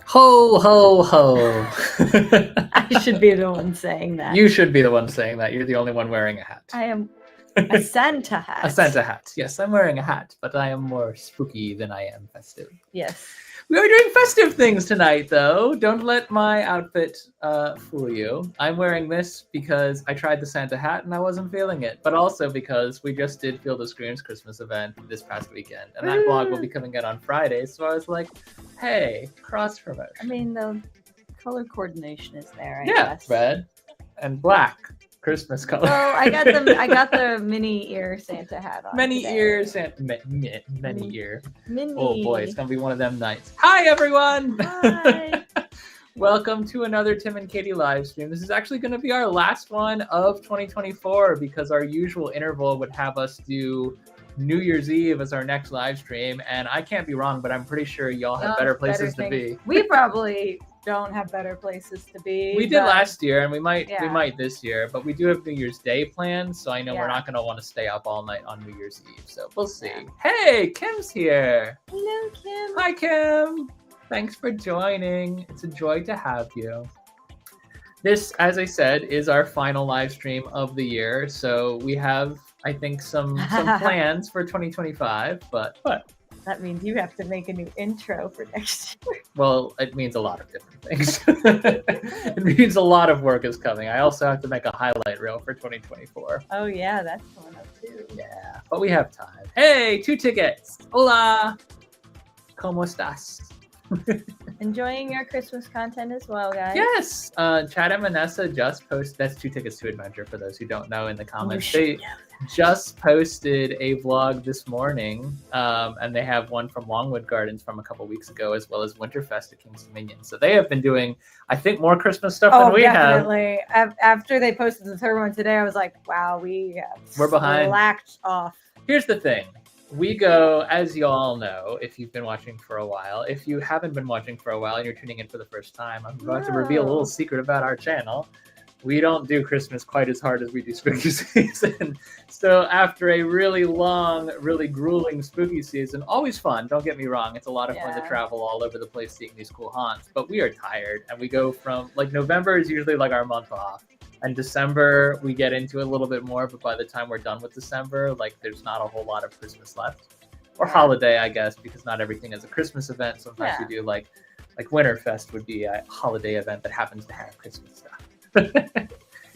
Ho, ho, ho. I should be the one saying that. You should be the one saying that. You're the only one wearing a hat. I am a Santa hat. A Santa hat. Yes, I'm wearing a hat, but I am more spooky than I am festive. Yes. We are doing festive things tonight, though. Don't let my outfit fool you. I'm wearing this because I tried the Santa hat and I wasn't feeling it, but also because we just did Field of Screams Christmas event this past weekend, and that vlog will be coming out on Friday, so I was like, hey, cross promotion. I mean, the color coordination is there, I yeah, guess. red and black. Christmas color. Well, I got the mini ear Santa hat on. Many today. ears Santa many ear. Mini. Oh boy, it's gonna be one of them nights. Hi everyone! Hi. Welcome to another Tim and Katie live stream. This is actually going to be our last one of 2024 because our usual interval would have us do New Year's Eve as our next live stream, and I can't be wrong, but I'm pretty sure y'all have better places to be. We probably don't have better places to be. We did last year, and we might this year, but we do have New Year's Day planned, so I know we're not going to want to stay up all night on New Year's Eve, so we'll see. Yeah. Hey, Kim's here. Hello, Kim. Hi, Kim. Thanks for joining. It's a joy to have you. This, as I said, is our final live stream of the year, so we have, I think, some plans for 2025, but that means you have to make a new intro for next year. Well, it means a lot of different things. It means a lot of work is coming. I also have to make a highlight reel for 2024. Oh, yeah, that's coming up too. Yeah, but we have time. Hey, 2 tickets. Hola. ¿Cómo estás? Enjoying your Christmas content as well, guys. Yes. Chad and Vanessa just posted. That's 2 tickets to Adventure for those who don't know in the comments. They just posted a vlog this morning, and they have one from Longwood Gardens from a couple weeks ago, as well as Winterfest at King's Dominion. So they have been doing, I think, more Christmas stuff than we definitely. After they posted the third one today, I was like, wow, we're behind. Slacked off. Here's the thing. We go, as you all know, if you've been watching for a while. If you haven't been watching for a while and you're tuning in for the first time, I'm about to reveal a little secret about our channel. We don't do Christmas quite as hard as we do spooky season. So after a really long, really grueling spooky season, always fun, don't get me wrong. It's a lot of fun to travel all over the place seeing these cool haunts. But we are tired, and we go from, like, November is usually like our month off. And December, we get into a little bit more, but by the time we're done with December, like, there's not a whole lot of Christmas left. Or holiday, I guess, because not everything is a Christmas event. Sometimes we do, like Winterfest would be a holiday event that happens to have Christmas stuff.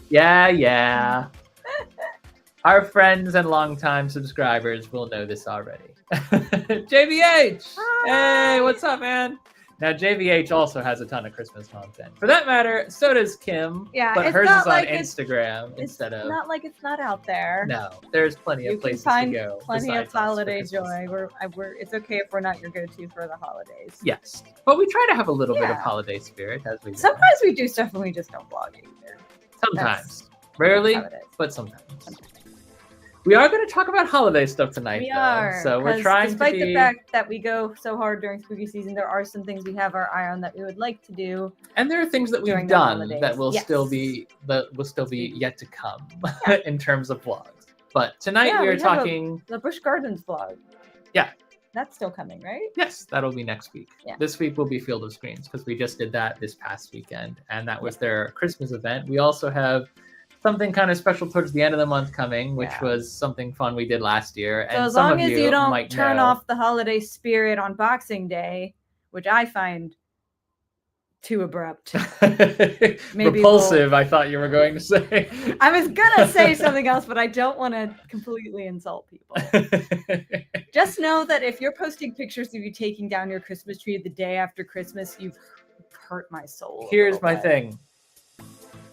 Yeah. Our friends and longtime subscribers will know this already. JVH! Hi. Hey, what's up, man? Now, JVH also has a ton of Christmas content. For that matter, so does Kim. Yeah, but hers is on Instagram instead of... It's not like it's not out there. No, there's plenty of places to go. Plenty of holiday joy. It's okay if we're not your go-to for the holidays. Yes, but we try to have a little bit of holiday spirit as we go. Sometimes we do stuff and we just don't vlog it either. Sometimes. Rarely, but sometimes. We are going to talk about holiday stuff tonight, though. So we're trying despite the fact that we go so hard during spooky season, there are some things we have our eye on that we would like to do. And there are things that we've done that will still be yet to come in terms of vlogs. But tonight we are talking the Busch Gardens vlog. Yeah. That's still coming, right? Yes, that'll be next week. Yeah. This week will be Field of Screams because we just did that this past weekend, and that was their Christmas event. We also have something kind of special towards the end of the month coming, which Yeah. was something fun we did last year. So And as some long of as you don't might turn know. off the holiday spirit on Boxing Day, which I find too abrupt. Maybe Repulsive, I thought you were going to say. I was gonna say something else, but I don't want to completely insult people. Just know that if you're posting pictures of you taking down your Christmas tree the day after Christmas, you've hurt my soul. Here's my thing.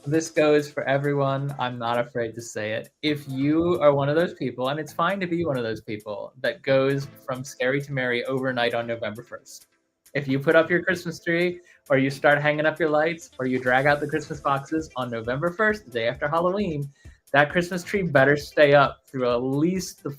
This goes for everyone. I'm not afraid to say it. If you are one of those people, and it's fine to be one of those people, that goes from scary to merry overnight on November 1st. If you put up your Christmas tree, or you start hanging up your lights, or you drag out the Christmas boxes on November 1st, the day after Halloween, that Christmas tree better stay up through at least the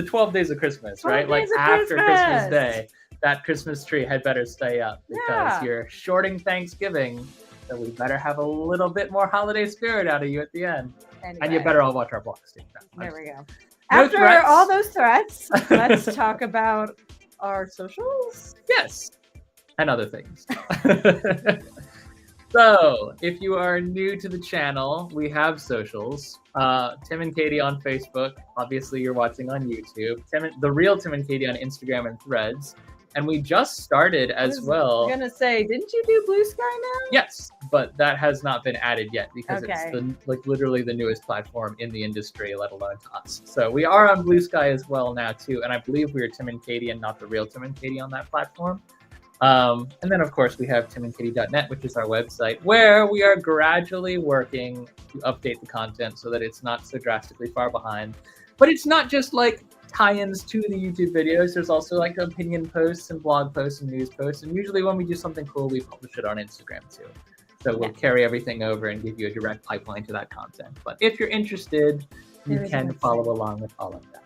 12 days of Christmas, right? Like after Christmas Day, that Christmas tree had better stay up because you're shorting Thanksgiving. So we better have a little bit more holiday spirit out of you at the end. Anyway. And you better all watch our vlogs too. There we go. After all those threats, let's talk about our socials. Yes. And other things. So, if you are new to the channel, we have socials. Tim and Katie on Facebook. Obviously, you're watching on YouTube. The real Tim and Katie on Instagram and Threads. And we just started as well. I was gonna say, didn't you do Blue Sky now? Yes, but that has not been added yet because it's literally the newest platform in the industry, let alone to us. So we are on Blue Sky as well now too, and I believe we are Tim and Katie and not the real Tim and Katie on that platform. And then of course we have timandkatie.net, which is our website, where we are gradually working to update the content so that it's not so drastically far behind. But it's not just like tie-ins to the YouTube videos. There's also like opinion posts and blog posts and news posts. And usually when we do something cool, we publish it on Instagram too. So we'll carry everything over and give you a direct pipeline to that content. But if you're interested, you can follow along with all of that.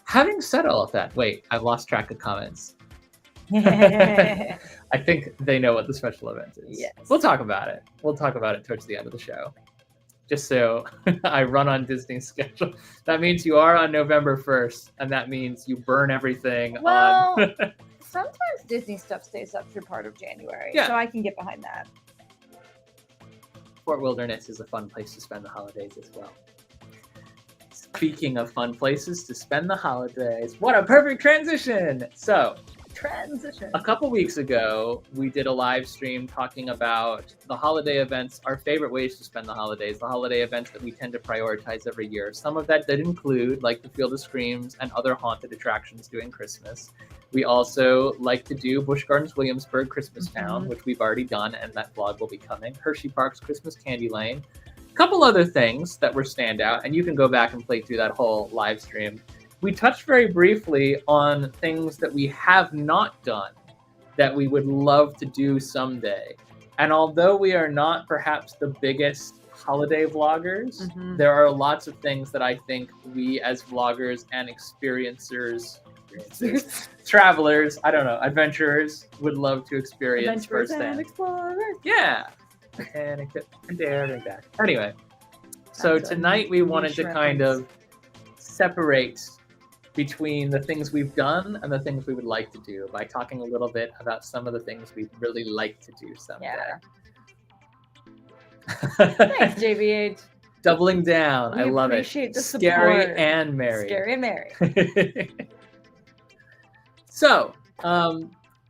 Having said all of that, wait, I've lost track of comments. I think they know what the special event is. Yes. We'll talk about it. We'll talk about it towards the end of the show. Just so I run on Disney's schedule. That means you are on November 1st, and that means you burn everything on... Sometimes Disney stuff stays up through part of January, so I can get behind that. Fort Wilderness is a fun place to spend the holidays as well. Speaking of fun places to spend the holidays, what a perfect transition! So, a couple weeks ago, we did a live stream talking about the holiday events, our favorite ways to spend the holidays, the holiday events that we tend to prioritize every year. Some of that did include, like the Field of Screams and other haunted attractions during Christmas. We also like to do Busch Gardens Williamsburg Christmas Town, which we've already done, and that vlog will be coming. Hershey Park's Christmas Candy Lane. A couple other things that were standout, and you can go back and play through that whole live stream. We touched very briefly on things that we have not done that we would love to do someday. And although we are not perhaps the biggest holiday vloggers, there are lots of things that I think we as vloggers and travelers, I don't know, adventurers would love to experience firsthand. And explorers. Yeah. Anyway, so tonight we wanted to kind of separate between the things we've done and the things we would like to do by talking a little bit about some of the things we'd really like to do someday. Thanks, JBH. Doubling down. I love it. The Scary support. and merry. Scary and merry. So,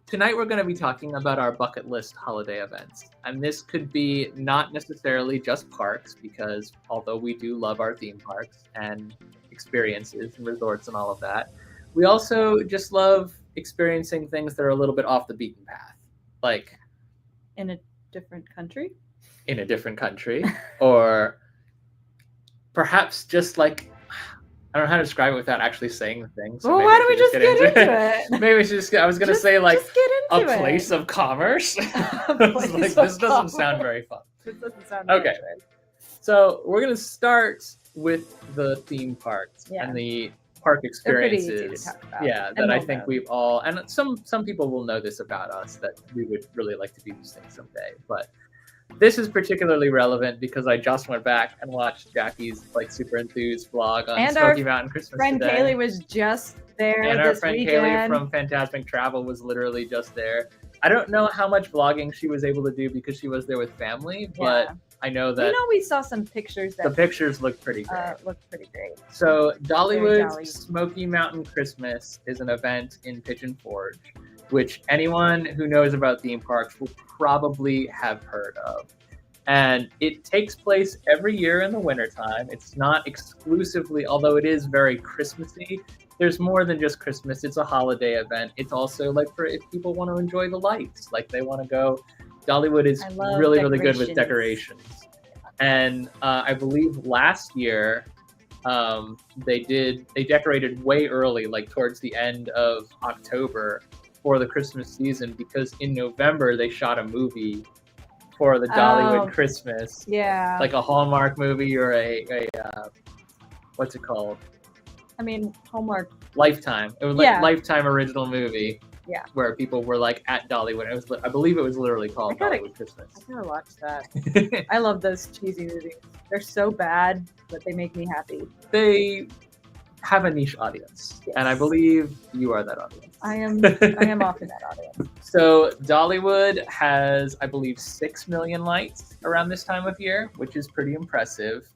tonight we're going to be talking about our bucket list holiday events. And this could be not necessarily just parks, because although we do love our theme parks and experiences and resorts and all of that, we also just love experiencing things that are a little bit off the beaten path. Like in a different country? In a different country. Or perhaps just like, I don't know how to describe it without actually saying the thing. So well, why don't we just get into it? Maybe we should just I was going to say like a place of commerce. This doesn't sound very fun. This doesn't sound okay. So we're going to start with the theme parks and the park experiences. They're pretty easy to talk about. Yeah, that I think we've all, and some people will know this about us, that we would really like to do these things someday. But this is particularly relevant because I just went back and watched Jackie's like super enthused vlog on Smoky Mountain Christmas friend today. Kaylee was just there. And our friend weekend. Kaylee from Fantasmic Travel was literally just there. I don't know how much vlogging she was able to do because she was there with family, but I know You that know, we saw some pictures the that pictures look pretty great. look pretty great. So jolly. Dollywood's Smoky Mountain Christmas is an event in Pigeon Forge, which anyone who knows about theme parks will probably have heard of. And it takes place every year in the wintertime. It's not exclusively, although it is very Christmassy, there's more than just Christmas. It's a holiday event. It's also like for if people want to enjoy the lights, like they want to go. Dollywood is really, really good with decorations. And I believe last year they decorated way early, like towards the end of October for the Christmas season, because in November they shot a movie for the Dollywood Christmas. Yeah. Like a Hallmark movie or a what's it called? I mean, Hallmark. Lifetime. It was like Lifetime original movie. Yeah. Where people were like at Dollywood. It was, I believe it was literally called Dollywood Christmas. I gotta watch that. I love those cheesy movies. They're so bad, but they make me happy. They have a niche audience, and I believe you are that audience. I am often that audience. So Dollywood has, I believe, 6 million lights around this time of year, which is pretty impressive.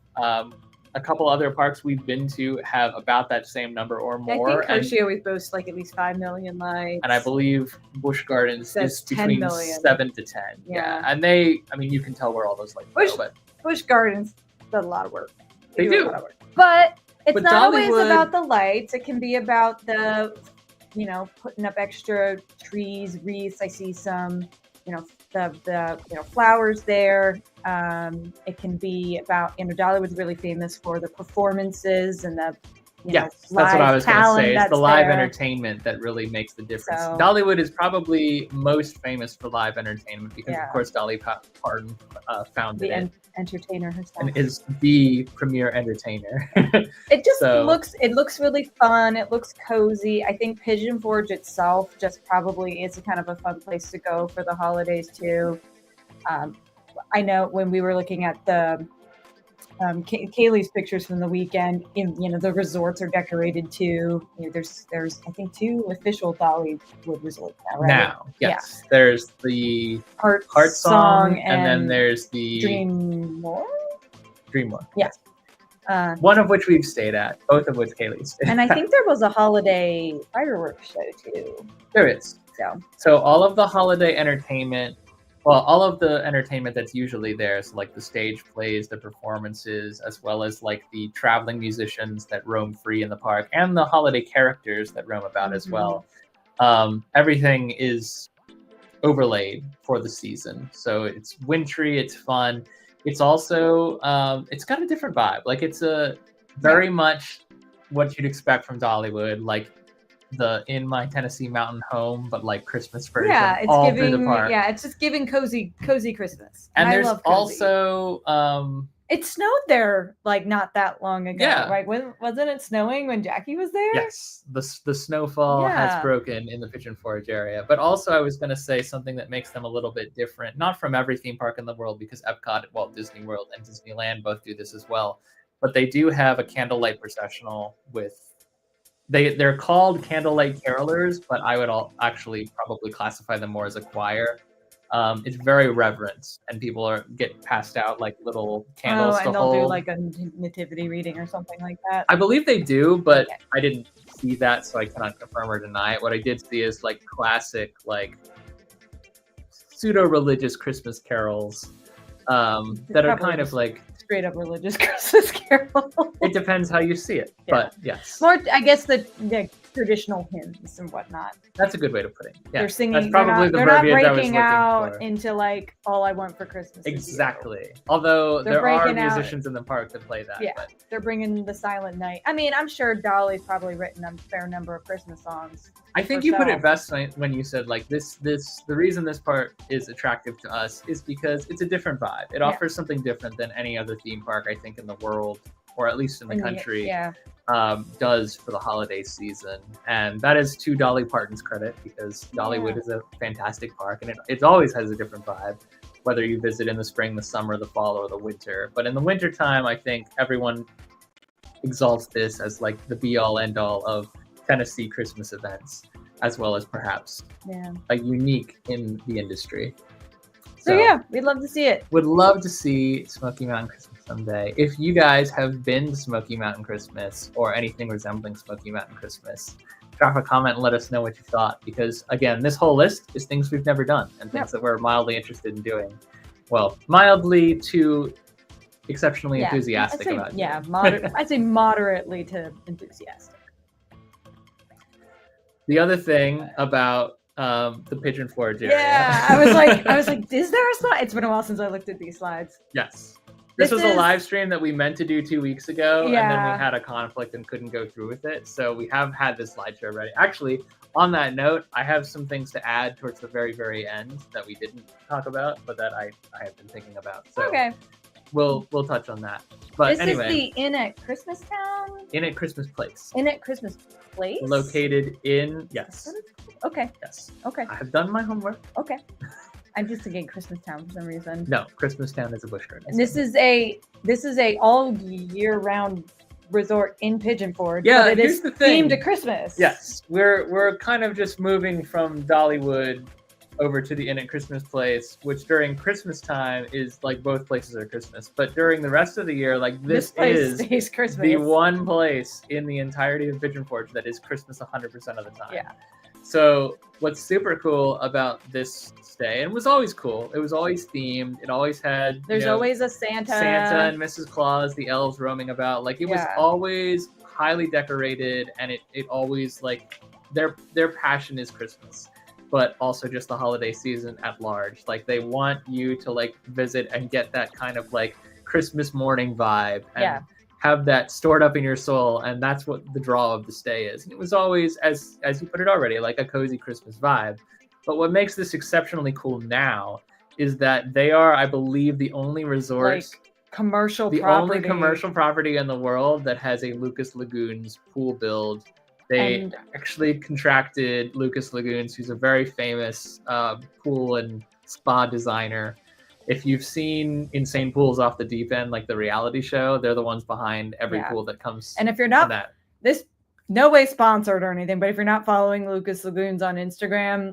A couple other parks we've been to have about that same number or more. I think Hershey always boasts like at least 5 million lights. And I believe Busch Gardens is between 7 to 10. Yeah. And they, I mean, you can tell where all those lights go, but Busch Gardens does a lot of work. They do. A lot of work. But it's not always Dollywood, about the lights. It can be about the, putting up extra trees, wreaths. I see some, the flowers there. It can be about, Dollywood's really famous for the performances and the that's what I was going to say. It's the live entertainment that really makes the difference. So, Dollywood is probably most famous for live entertainment because, of course, Dolly Parton founded it. Entertainer herself. And is the premier entertainer. It just looks really fun. It looks cozy. I think Pigeon Forge itself just probably is a kind of a fun place to go for the holidays too. I know when we were looking at the Kaylee's pictures from the weekend, the resorts are decorated too. There's I think 2 official Dollywood resorts now, right? Now, yes. Yeah. There's the Heart Song, and then there's the Dreammore. Yes. One of which we've stayed at, both of which Kaylee stayed at. And I think there was a holiday fireworks show too. There is. So all of the holiday entertainment. Well, all of the entertainment that's usually there, so like the stage plays, the performances, as well as like the traveling musicians that roam free in the park, and the holiday characters that roam about as well. Everything is overlaid for the season. So it's wintry, it's fun. It's also, it's got a different vibe. Like it's a very much what you'd expect from Dollywood, like the In My Tennessee Mountain Home, but like Christmas version. Yeah, it's all giving. Through the park. Yeah, it's just giving cozy Christmas. And there's also it snowed there like not that long ago. Yeah. Right? Wasn't it snowing when Jackie was there? Yes, the snowfall has broken in the Pigeon Forge area. But also, I was going to say something that makes them a little bit different, not from every theme park in the world, because Epcot, Walt Disney World, and Disneyland both do this as well. But they do have a candlelight processional with. They're called candlelight carolers, but I would actually probably classify them more as a choir. It's very reverent, and people get passed out like little candles to hold. And they'll do like a nativity reading or something like that. I believe they do, but I didn't see that, so I cannot confirm or deny it. What I did see is like classic, like pseudo-religious Christmas carols that are kind of like straight up religious Christmas carol. It depends how you see it, but yes. More, I guess the traditional hymns and whatnot. That's a good way to put it. Yeah, they're singing. That's probably they're not breaking out into like All I Want for Christmas. Exactly. Although there are musicians in the park that play that. Yeah, but they're bringing the Silent Night. I mean, I'm sure Dolly's probably written a fair number of Christmas songs. I think you put it best when you said like this. The reason this part is attractive to us is because it's a different vibe. It offers something different than any other theme park I think in the world, or at least in the country, does for the holiday season. And that is to Dolly Parton's credit, because Dollywood is a fantastic park, and it always has a different vibe, whether you visit in the spring, the summer, the fall, or the winter. But in the winter time, I think everyone exalts this as like the be-all, end-all of Tennessee Christmas events, as well as perhaps a unique in the industry. So yeah, we'd love to see it. Would love to see Smoky Mountain Christmas someday. If you guys have been to Smoky Mountain Christmas or anything resembling Smoky Mountain Christmas, drop a comment and let us know what you thought. Because again, this whole list is things we've never done and things that we're mildly interested in doing. Well, mildly to exceptionally enthusiastic about. Yeah, I'd say moderately to enthusiastic. The other thing about the Pigeon Forge area. Yeah, I was like, is there a slide? It's been a while since I looked at these slides. Yes. This was a live stream that we meant to do 2 weeks ago, and then we had a conflict and couldn't go through with it. So we have had this slideshow ready. Actually, on that note, I have some things to add towards the very, very end that we didn't talk about, but that I have been thinking about. So okay. We'll touch on that. But this anyway, is the Inn at Christmas Town? Inn at Christmas Place. Inn at Christmas Place? Located in, yes. Okay. Yes. Okay. I have done my homework. Okay. I'm just thinking Christmas Town for some reason. No, Christmas Town is a bush garden. And this is a all year round resort in Pigeon Forge. Yeah, but it here's is the thing. themed to Christmas. Yes, we're kind of just moving from Dollywood over to the Inn at Christmas Place, which during Christmas time is like both places are Christmas, but during the rest of the year, like this is the one place in the entirety of Pigeon Forge that is Christmas 100% of the time. Yeah. So what's super cool about this stay, and it was always cool, it was always themed, it always had there's always a Santa and Mrs. Claus, the elves roaming about, like it was always highly decorated, and it always like their passion is Christmas, but also just the holiday season at large. Like they want you to like visit and get that kind of like Christmas morning vibe and have that stored up in your soul, and that's what the draw of the stay is. And it was always, as you put it already, like a cozy Christmas vibe. But what makes this exceptionally cool now is that they are, I believe, the only resort, like commercial the property. only commercial property in the world that has a Lucas Lagoons pool build. They actually contracted Lucas Lagoons, who's a very famous pool and spa designer. If you've seen Insane Pools Off the Deep End, like the reality show, they're the ones behind every pool that comes. And if you're not no way sponsored or anything, but if you're not following Lucas Lagoons on Instagram,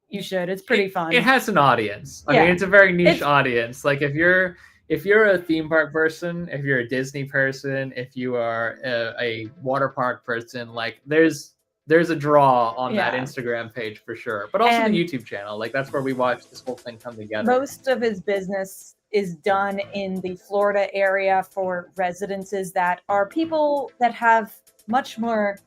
you should. It's pretty fun. It has an audience. I mean, it's a very niche audience. Like if you're a theme park person, if you're a Disney person, if you are a water park person, like there's a draw on that Instagram page for sure, but also the YouTube channel. Like that's where we watch this whole thing come together. Most of his business is done in the Florida area for residences that are people that have much more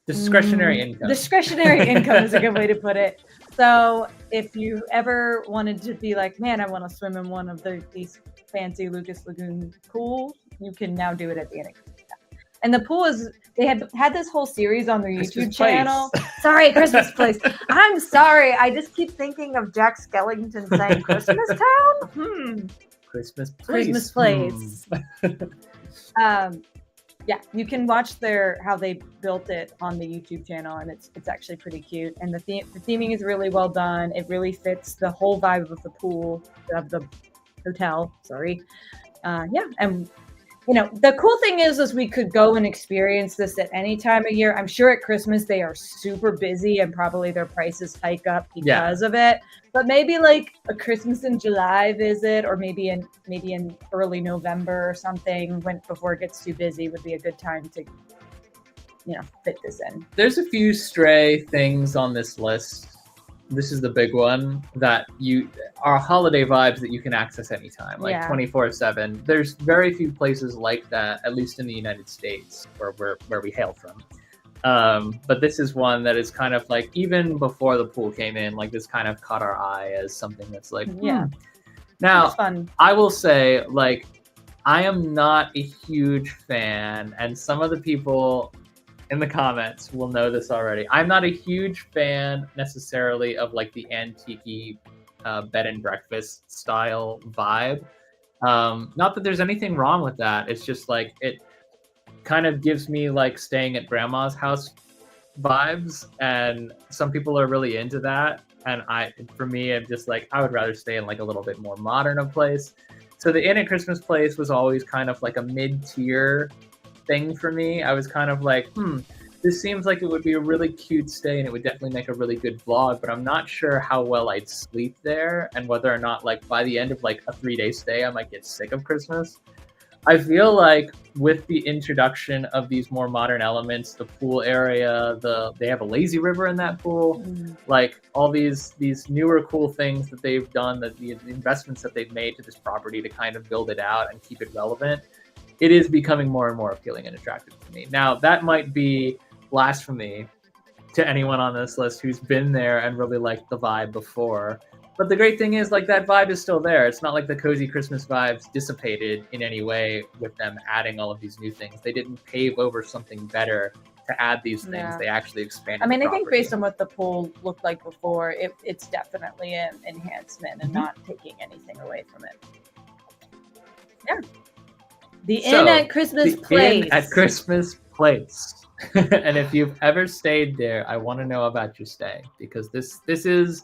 discretionary income. Discretionary income is a good way to put it. So if you ever wanted to be like, man, I want to swim in one of these fancy Lucas Lagoon pools, you can now do it at the Inn. And the pool is, they had this whole series on their YouTube channel. Sorry, Christmas Place. I'm sorry. I just keep thinking of Jack Skellington saying Christmas Town. Christmas Place. Christmas Place. Yeah, you can watch how they built it on the YouTube channel, and it's actually pretty cute. And the theming is really well done. It really fits the whole vibe of the pool, of the hotel. Sorry. And you know, the cool thing is we could go and experience this at any time of year. I'm sure at Christmas they are super busy and probably their prices hike up because of it. But maybe like a Christmas in July visit, or maybe in early November or something, before it gets too busy, would be a good time to, fit this in. There's a few stray things on this list. This is the big one that are holiday vibes that you can access anytime, like 24/7. There's very few places like that, at least in the United States, where we hail from. But this is one that is kind of like, even before the pool came in, like this kind of caught our eye as something that's like, Now, I will say, like, I am not a huge fan, and some of the people in the comments will know this already. I'm not a huge fan necessarily of like the antique bed and breakfast style vibe. Not that there's anything wrong with that. It's just like it kind of gives me like staying at grandma's house vibes, and some people are really into that. And for me, I'm just like, I would rather stay in like a little bit more modern of place. So the Inn at Christmas Place was always kind of like a mid-tier thing for me. I was kind of like, this seems like it would be a really cute stay, and it would definitely make a really good vlog, but I'm not sure how well I'd sleep there, and whether or not, like, by the end of like a 3-day stay, I might get sick of Christmas. I feel like with the introduction of these more modern elements, the pool area, they have a lazy river in that pool, like all these newer cool things that they've done, that the investments that they've made to this property to kind of build it out and keep it relevant, it is becoming more and more appealing and attractive to me. Now, that might be blasphemy to anyone on this list who's been there and really liked the vibe before. But the great thing is, like, that vibe is still there. It's not like the cozy Christmas vibes dissipated in any way with them adding all of these new things. They didn't pave over something better to add these things. Yeah. They actually expanded. I mean, the I think property. based on what the pool looked like before, it's definitely an enhancement and not taking anything away from it. Yeah. The Inn at Christmas Place. Inn at Christmas Place. And if you've ever stayed there, I want to know about your stay, because this is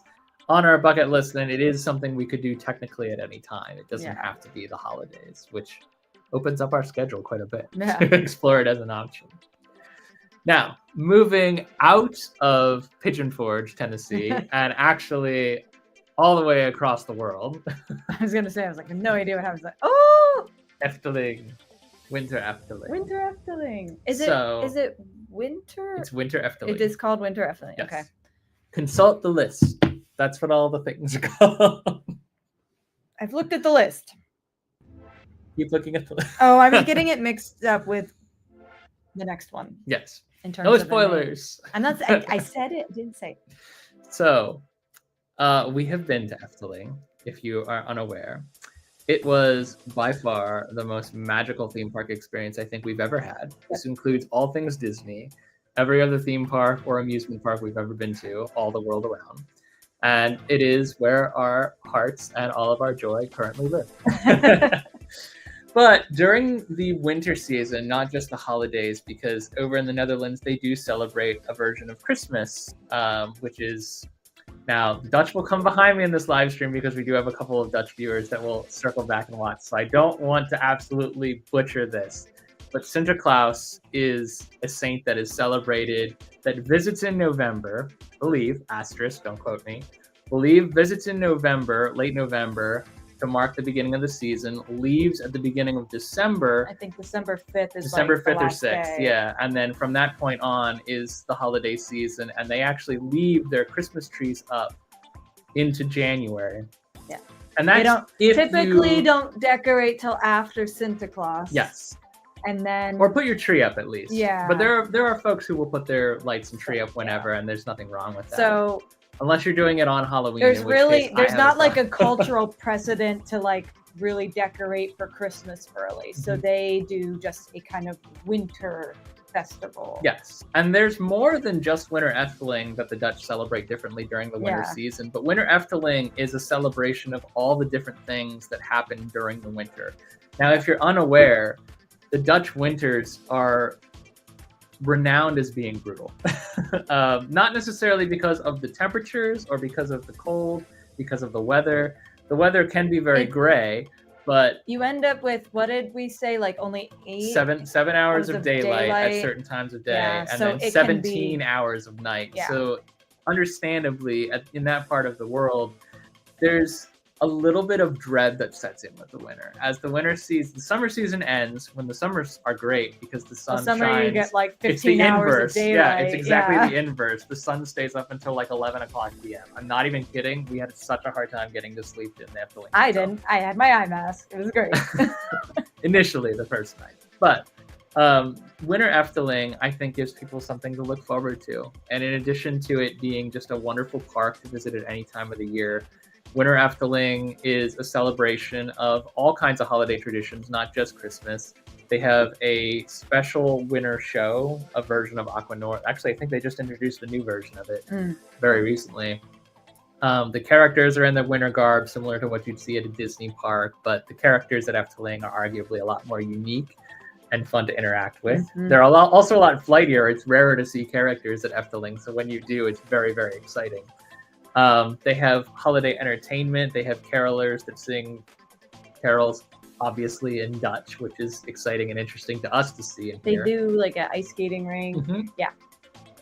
on our bucket list, and it is something we could do technically at any time. It doesn't have to be the holidays, which opens up our schedule quite a bit to explore it as an option. Now, moving out of Pigeon Forge, Tennessee, and actually all the way across the world. I was going to say, I was like, no idea what happens. Like, oh! Efteling. Winter Efteling. Winter Efteling. Is it winter? It's Winter Efteling. It is called Winter Efteling. Yes. Okay. Consult the list. That's what all the things are called. I've looked at the list. Keep looking at the list. Oh, I was getting it mixed up with the next one. Yes. In terms No of spoilers. I'm not. I said it. I didn't say it. So, we have been to Efteling, if you are unaware. It was by far the most magical theme park experience I think we've ever had. This includes all things Disney, every other theme park or amusement park we've ever been to, all the world around. And it is where our hearts and all of our joy currently live. But during the winter season, not just the holidays, because over in the Netherlands, they do celebrate a version of Christmas, which is... Now, the Dutch will come behind me in this live stream because we do have a couple of Dutch viewers that will circle back and watch. So I don't want to absolutely butcher this. But Sinterklaas is a saint that is celebrated, that visits in November, believe, asterisk, don't quote me, believe visits in November, late November, to mark the beginning of the season, leaves at the beginning of December. I think December 5th is December like 5th or 6th, yeah. And then from that point on is the holiday season, and they actually leave their Christmas trees up into January. Yeah. And that's they don't decorate till after Sinterklaas. Yes. And then or put your tree up at least. Yeah. But there are folks who will put their lights and tree up whenever, and there's nothing wrong with that. So unless you're doing it on Halloween. There's not like a cultural precedent to like really decorate for Christmas early. So they do just a kind of winter festival. Yes. And there's more than just Winter Efteling that the Dutch celebrate differently during the winter season. But Winter Efteling is a celebration of all the different things that happen during the winter. Now, if you're unaware, the Dutch winters are renowned as being brutal. Not necessarily because of the temperatures or because of the cold, because of the weather. The weather can be very gray, but you end up with, what did we say, like only 7 hours of daylight at certain times of day, and then 17 hours of night. So understandably, in that part of the world, there's a little bit of dread that sets in with the winter. As the summer season ends, when the summers are great because the sun shines. You get like 15 it's the hours inverse. of daylight. Yeah, it's exactly the inverse. The sun stays up until like 11 o'clock p.m. I'm not even kidding. We had such a hard time getting to sleep in the Efteling. I didn't. I had my eye mask. It was great. Initially, the first night. But Winter Efteling, I think, gives people something to look forward to. And in addition to it being just a wonderful park to visit at any time of the year, Winter Efteling is a celebration of all kinds of holiday traditions, not just Christmas. They have a special winter show, a version of Aqua North. Actually, I think they just introduced a new version of it very recently. The characters are in the winter garb, similar to what you'd see at a Disney park, but the characters at Efteling are arguably a lot more unique and fun to interact with. They're also a lot flightier. It's rarer to see characters at Efteling, so when you do, it's very, very exciting. They have holiday entertainment. They have carolers that sing carols, obviously in Dutch, which is exciting and interesting to us to see. They do like an ice skating ring. Yeah.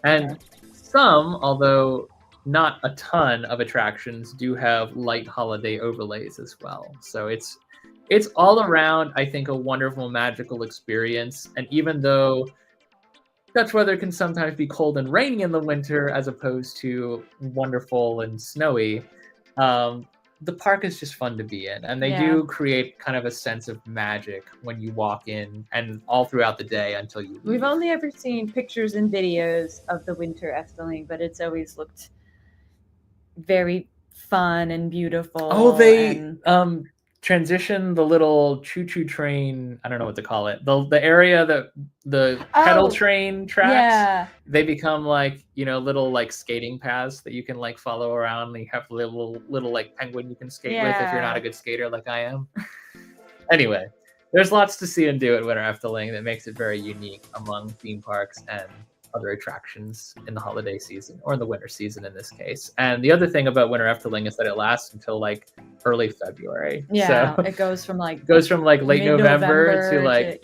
And some, although not a ton of attractions, do have light holiday overlays as well. So it's all around, I think, a wonderful magical experience. And even though Dutch weather can sometimes be cold and rainy in the winter as opposed to wonderful and snowy, the park is just fun to be in. And they do create kind of a sense of magic when you walk in and all throughout the day until you leave. We've only ever seen pictures and videos of the winter Efteling, but it's always looked very fun and beautiful. Oh, they transition the little choo-choo train, I don't know what to call it, the area that the pedal train tracks, they become like, you know, little like skating paths that you can like follow around. You have little like penguin you can skate with if you're not a good skater like I am. Anyway, there's lots to see and do at Winter Efteling that makes it very unique among theme parks and other attractions in the holiday season, or in the winter season in this case. And the other thing about Winter Efteling is that it lasts until like early February. Yeah, so it goes from like late November to like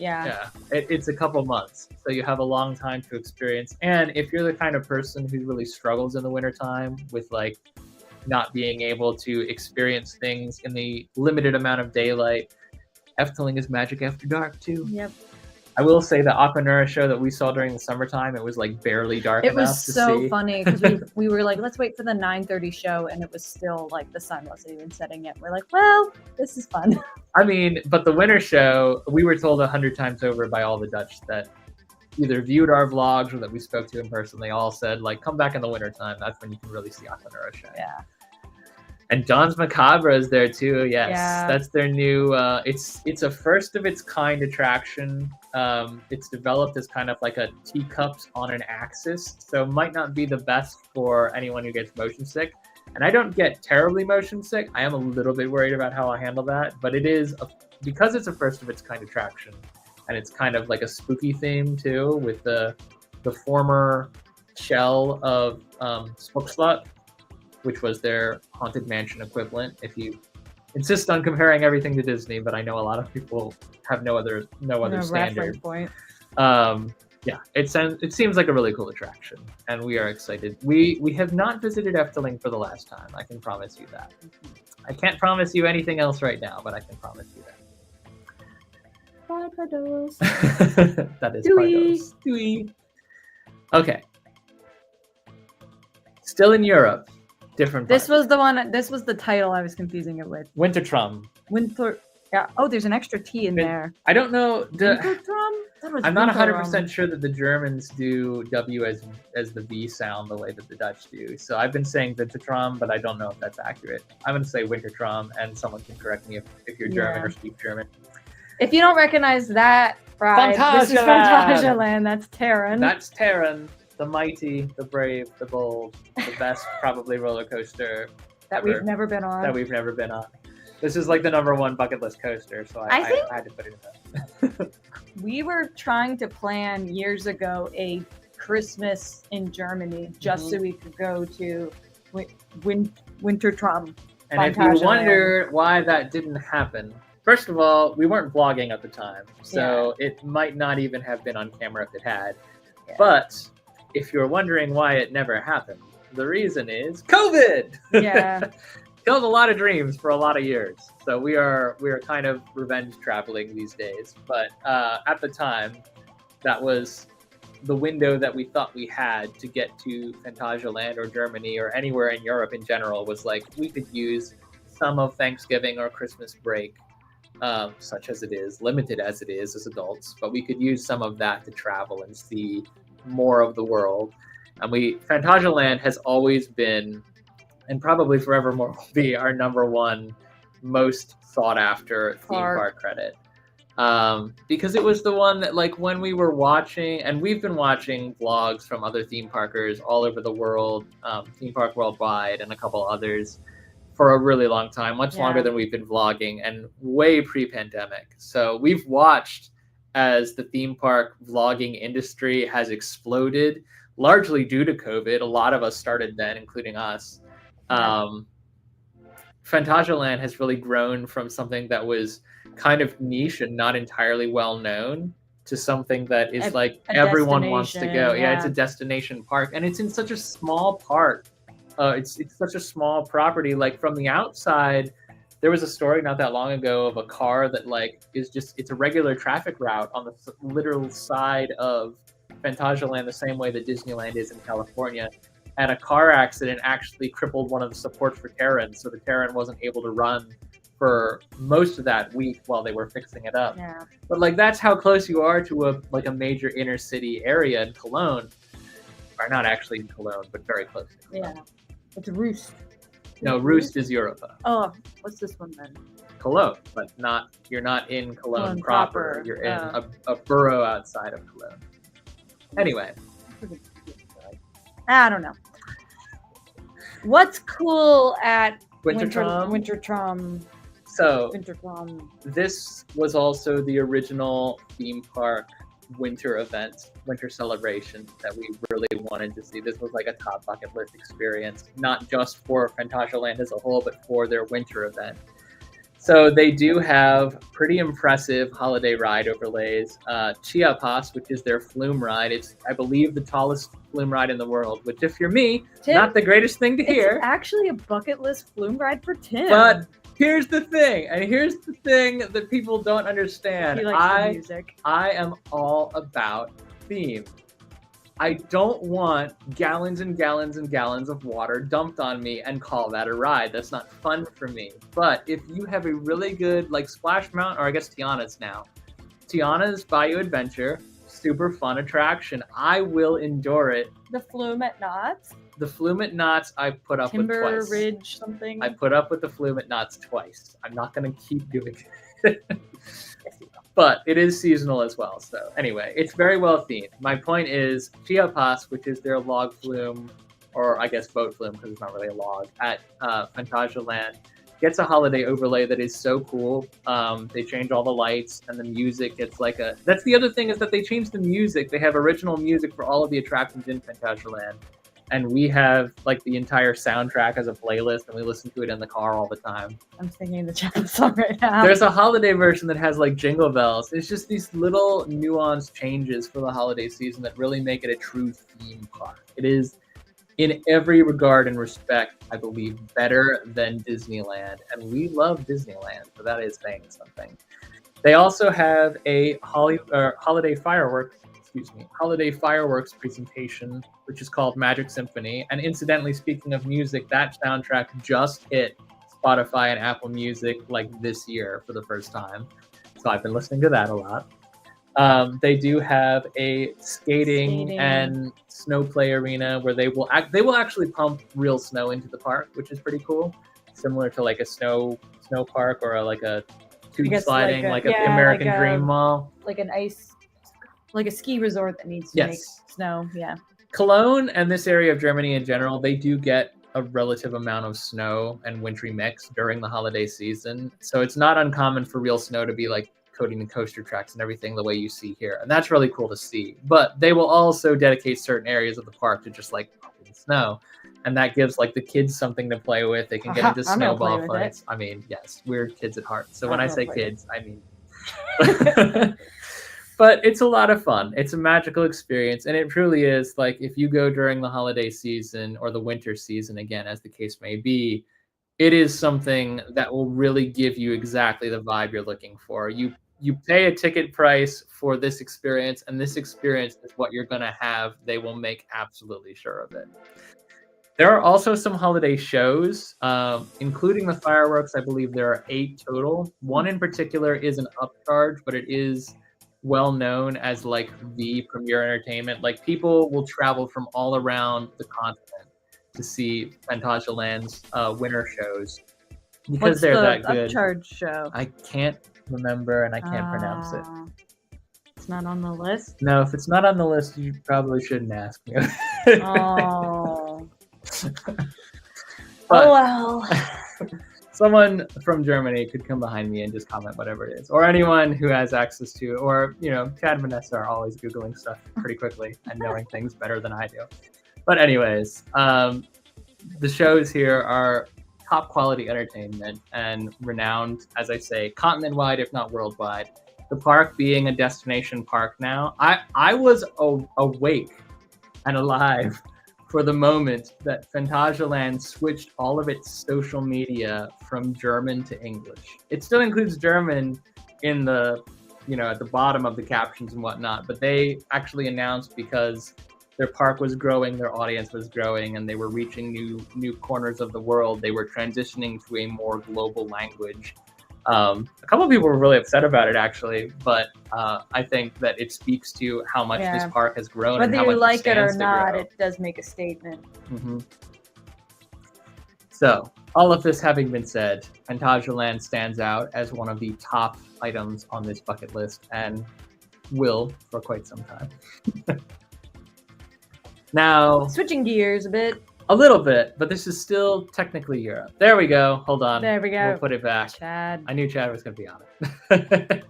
it's a couple months. So you have a long time to experience. And if you're the kind of person who really struggles in the wintertime with like not being able to experience things in the limited amount of daylight, Efteling is magic after dark too. Yep. I will say the Aquanura show that we saw during the summertime, it was like barely dark enough to see. It was so funny because we were like, let's wait for the 9:30 show, and it was still like the sun wasn't even setting yet. We're like, well, this is fun. I mean, but the winter show, we were told 100 times over by all the Dutch that either viewed our vlogs or that we spoke to in person. They all said, like, come back in the wintertime. That's when you can really see Aquanura show. Yeah. And Danse Macabre is there too. Yes, that's their new. It's a first of its kind attraction. It's developed as kind of like a teacups on an axis, so might not be the best for anyone who gets motion sick. And I don't get terribly motion sick. I am a little bit worried about how I handle that, but it is because it's a first of its kind attraction, and it's kind of like a spooky theme too, with the former shell of Spookslot, which was their Haunted Mansion equivalent. If you insist on comparing everything to Disney, but I know a lot of people have no other standard point. Yeah, it seems like a really cool attraction, and we are excited. We have not visited Efteling for the last time. I can promise you that. I can't promise you anything else right now, but I can promise you that. Barbados. That is Barbados. Dewey. Okay. Still in Europe. Different. This was the one. This was the title I was confusing it with. Wintertrum. Winter. Yeah. Oh, there's an extra T in there. I don't know. Wintertrum? I'm not 100% sure that the Germans do W as the V sound the way that the Dutch do. So I've been saying Wintertrum, but I don't know if that's accurate. I'm going to say Wintertrum, and someone can correct me if you're German or speak German. If you don't recognize that ride, this is Phantasialand. That's Terran. That's Terran. The mighty, the brave, the bold, the best probably roller coaster that we've never been on. This is like the #1 bucket list coaster, so I had to put it in there. We were trying to plan years ago a Christmas in Germany just so we could go to Wintertrum. And if you wonder why that didn't happen, first of all, we weren't vlogging at the time, so it might not even have been on camera if it had. Yeah. But if you're wondering why it never happened, the reason is COVID. Yeah. Killed a lot of dreams for a lot of years. So we are kind of revenge traveling these days. But at the time, that was the window that we thought we had to get to Phantasialand or Germany or anywhere in Europe in general, was like we could use some of Thanksgiving or Christmas break, such as it is, limited as it is as adults, but we could use some of that to travel and see more of the world. And Phantasialand has always been, and probably forevermore will be, our #1 most sought after theme park credit. Because it was the one that, like, when we were watching, and we've been watching vlogs from other theme parkers all over the world, Theme Park Worldwide and a couple others, for a really long time, much longer than we've been vlogging, and way pre-pandemic. So we've watched as the theme park vlogging industry has exploded, largely due to COVID. A lot of us started then, including us. Phantasialand has really grown from something that was kind of niche and not entirely well known to something that is like a everyone wants to go. destination, It's a destination park, and it's in such a small park. It's such a small property. Like from the outside, there was a story not that long ago of a car that like is just it's a regular traffic route on the literal side of Fantasyland, the same way that Disneyland is in California. And a car accident actually crippled one of the supports for Terran, so the Terran wasn't able to run for most of that week while they were fixing it up. Yeah. But like that's how close you are to a major inner city area in Cologne, or not actually in Cologne, but very close. To Cologne. Yeah, it's Roost. No, Roost is Europa. Oh, what's this one then? Cologne, but not you're not in Cologne proper. You're in a borough outside of Cologne. Anyway, I don't know. What's cool at Wintertram? Wintertram. So Wintertram. this was also the original theme park winter event, winter celebration that we really wanted to see. This was like a top bucket list experience, not just for Fantasyland as a whole, but for their winter event. So they do have pretty impressive holiday ride overlays. Chiapas, which is their flume ride, it's I believe the tallest flume ride in the world. Which, if you're me, Tim, not the greatest thing to hear. It's actually a bucket list flume ride for Tim. But here's the thing, and here's the thing that people don't understand. He likes the music. I am all about theme. I don't want gallons and gallons and gallons of water dumped on me and call that a ride. That's not fun for me. But if you have a really good, like Splash Mountain, or I guess Tiana's now. Tiana's Bayou Adventure, super fun attraction. I will endure it. The flume at Knott's? The flume at Knott's I put up with twice. Timber Ridge something? I put up with the flume at Knott's twice. I'm not going to keep doing it. But it is seasonal as well. So anyway, it's very well themed. My point is Chiapas, which is their log flume, or I guess boat flume because it's not really a log, at Fantasyland, gets a holiday overlay that is so cool. They change all the lights and the music. It's like a... That's the other thing is that they changed the music. They have original music for all of the attractions in Fantasyland. And we have like the entire soundtrack as a playlist, and we listen to it in the car all the time. I'm singing the Chapel song right now. There's a holiday version that has like jingle bells. It's just these little nuanced changes for the holiday season that really make it a true theme park. It is, in every regard and respect, I believe, better than Disneyland. And we love Disneyland, so that is saying something. They also have a holiday fireworks presentation, which is called Magic Symphony. And incidentally, speaking of music, that soundtrack just hit Spotify and Apple Music like this year for the first time. So I've been listening to that a lot. They do have a skating and snow play arena where they will actually pump real snow into the park, which is pretty cool. Similar to like a snow park or like a tube sliding, like an American Dream Mall. Like an ice... Like a ski resort that needs to make snow, yeah. Cologne and this area of Germany in general, they do get a relative amount of snow and wintry mix during the holiday season. So it's not uncommon for real snow to be like coating the coaster tracks and everything the way you see here. And that's really cool to see. But they will also dedicate certain areas of the park to just like pumping snow. And that gives like the kids something to play with. They can get into snowball fights. I mean, yes, we're kids at heart. So when I say kids, I mean... But it's a lot of fun. It's a magical experience. And it truly is, like, if you go during the holiday season or the winter season, again, as the case may be, it is something that will really give you exactly the vibe you're looking for. You pay a ticket price for this experience, and this experience is what you're going to have. They will make absolutely sure of it. There are also some holiday shows, including the fireworks. I believe there are 8 total. One in particular is an upcharge, but it is... well known as like the premier entertainment. Like people will travel from all around the continent to see Fantasyland's winter shows because they're that good. Upcharge show? I can't remember and I can't pronounce it. It's not on the list? No, if it's not on the list, you probably shouldn't ask me. Oh. Oh well. Someone from Germany could come behind me and just comment whatever it is. Or anyone who has access to, or, you know, Chad and Vanessa are always Googling stuff pretty quickly and knowing things better than I do. But anyways, the shows here are top quality entertainment and renowned, as I say, continent-wide, if not worldwide. the park being a destination park now, I was awake and alive for the moment that Phantasialand switched all of its social media from German to English. It still includes German in the, at the bottom of the captions and whatnot, but they actually announced, because their park was growing, their audience was growing, and they were reaching new corners of the world, they were transitioning to a more global language. A couple of people were really upset about it, actually, but I think that it speaks to how much this park has grown. Whether and how you much like it or stands to not, grow. it does make a statement. Mm-hmm. So, all of this having been said, Phantasialand stands out as one of the top items on this bucket list, and will for quite some time. Now, switching gears a bit. A little bit, but this is still technically Europe. There we go. Hold on. There we go. We'll put it back. Chad. I knew Chad was going to be on it.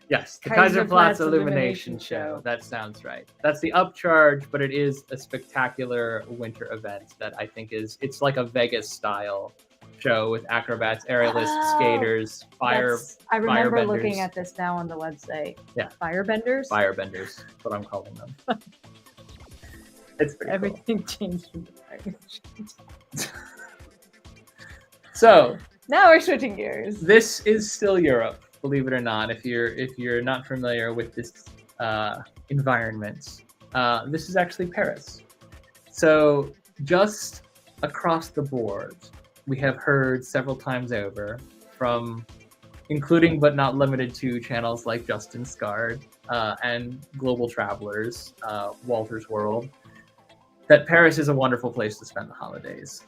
Yes, the Kaiserplatz Illumination Show. That sounds right. That's the upcharge, but it is a spectacular winter event that I think it's like a Vegas-style show with acrobats, aerialists, skaters, I remember firebenders. looking at this now on the website. Yeah. Firebenders? Firebenders, that's what I'm calling them. It's pretty Everything changed from the fire. So now we're switching gears. This is still Europe, believe it or not. If you're not familiar with this environment, this is actually Paris. So just across the board, we have heard several times over from, including but not limited to, channels like Justin Scard and Global Travelers, Walter's World, that Paris is a wonderful place to spend the holidays.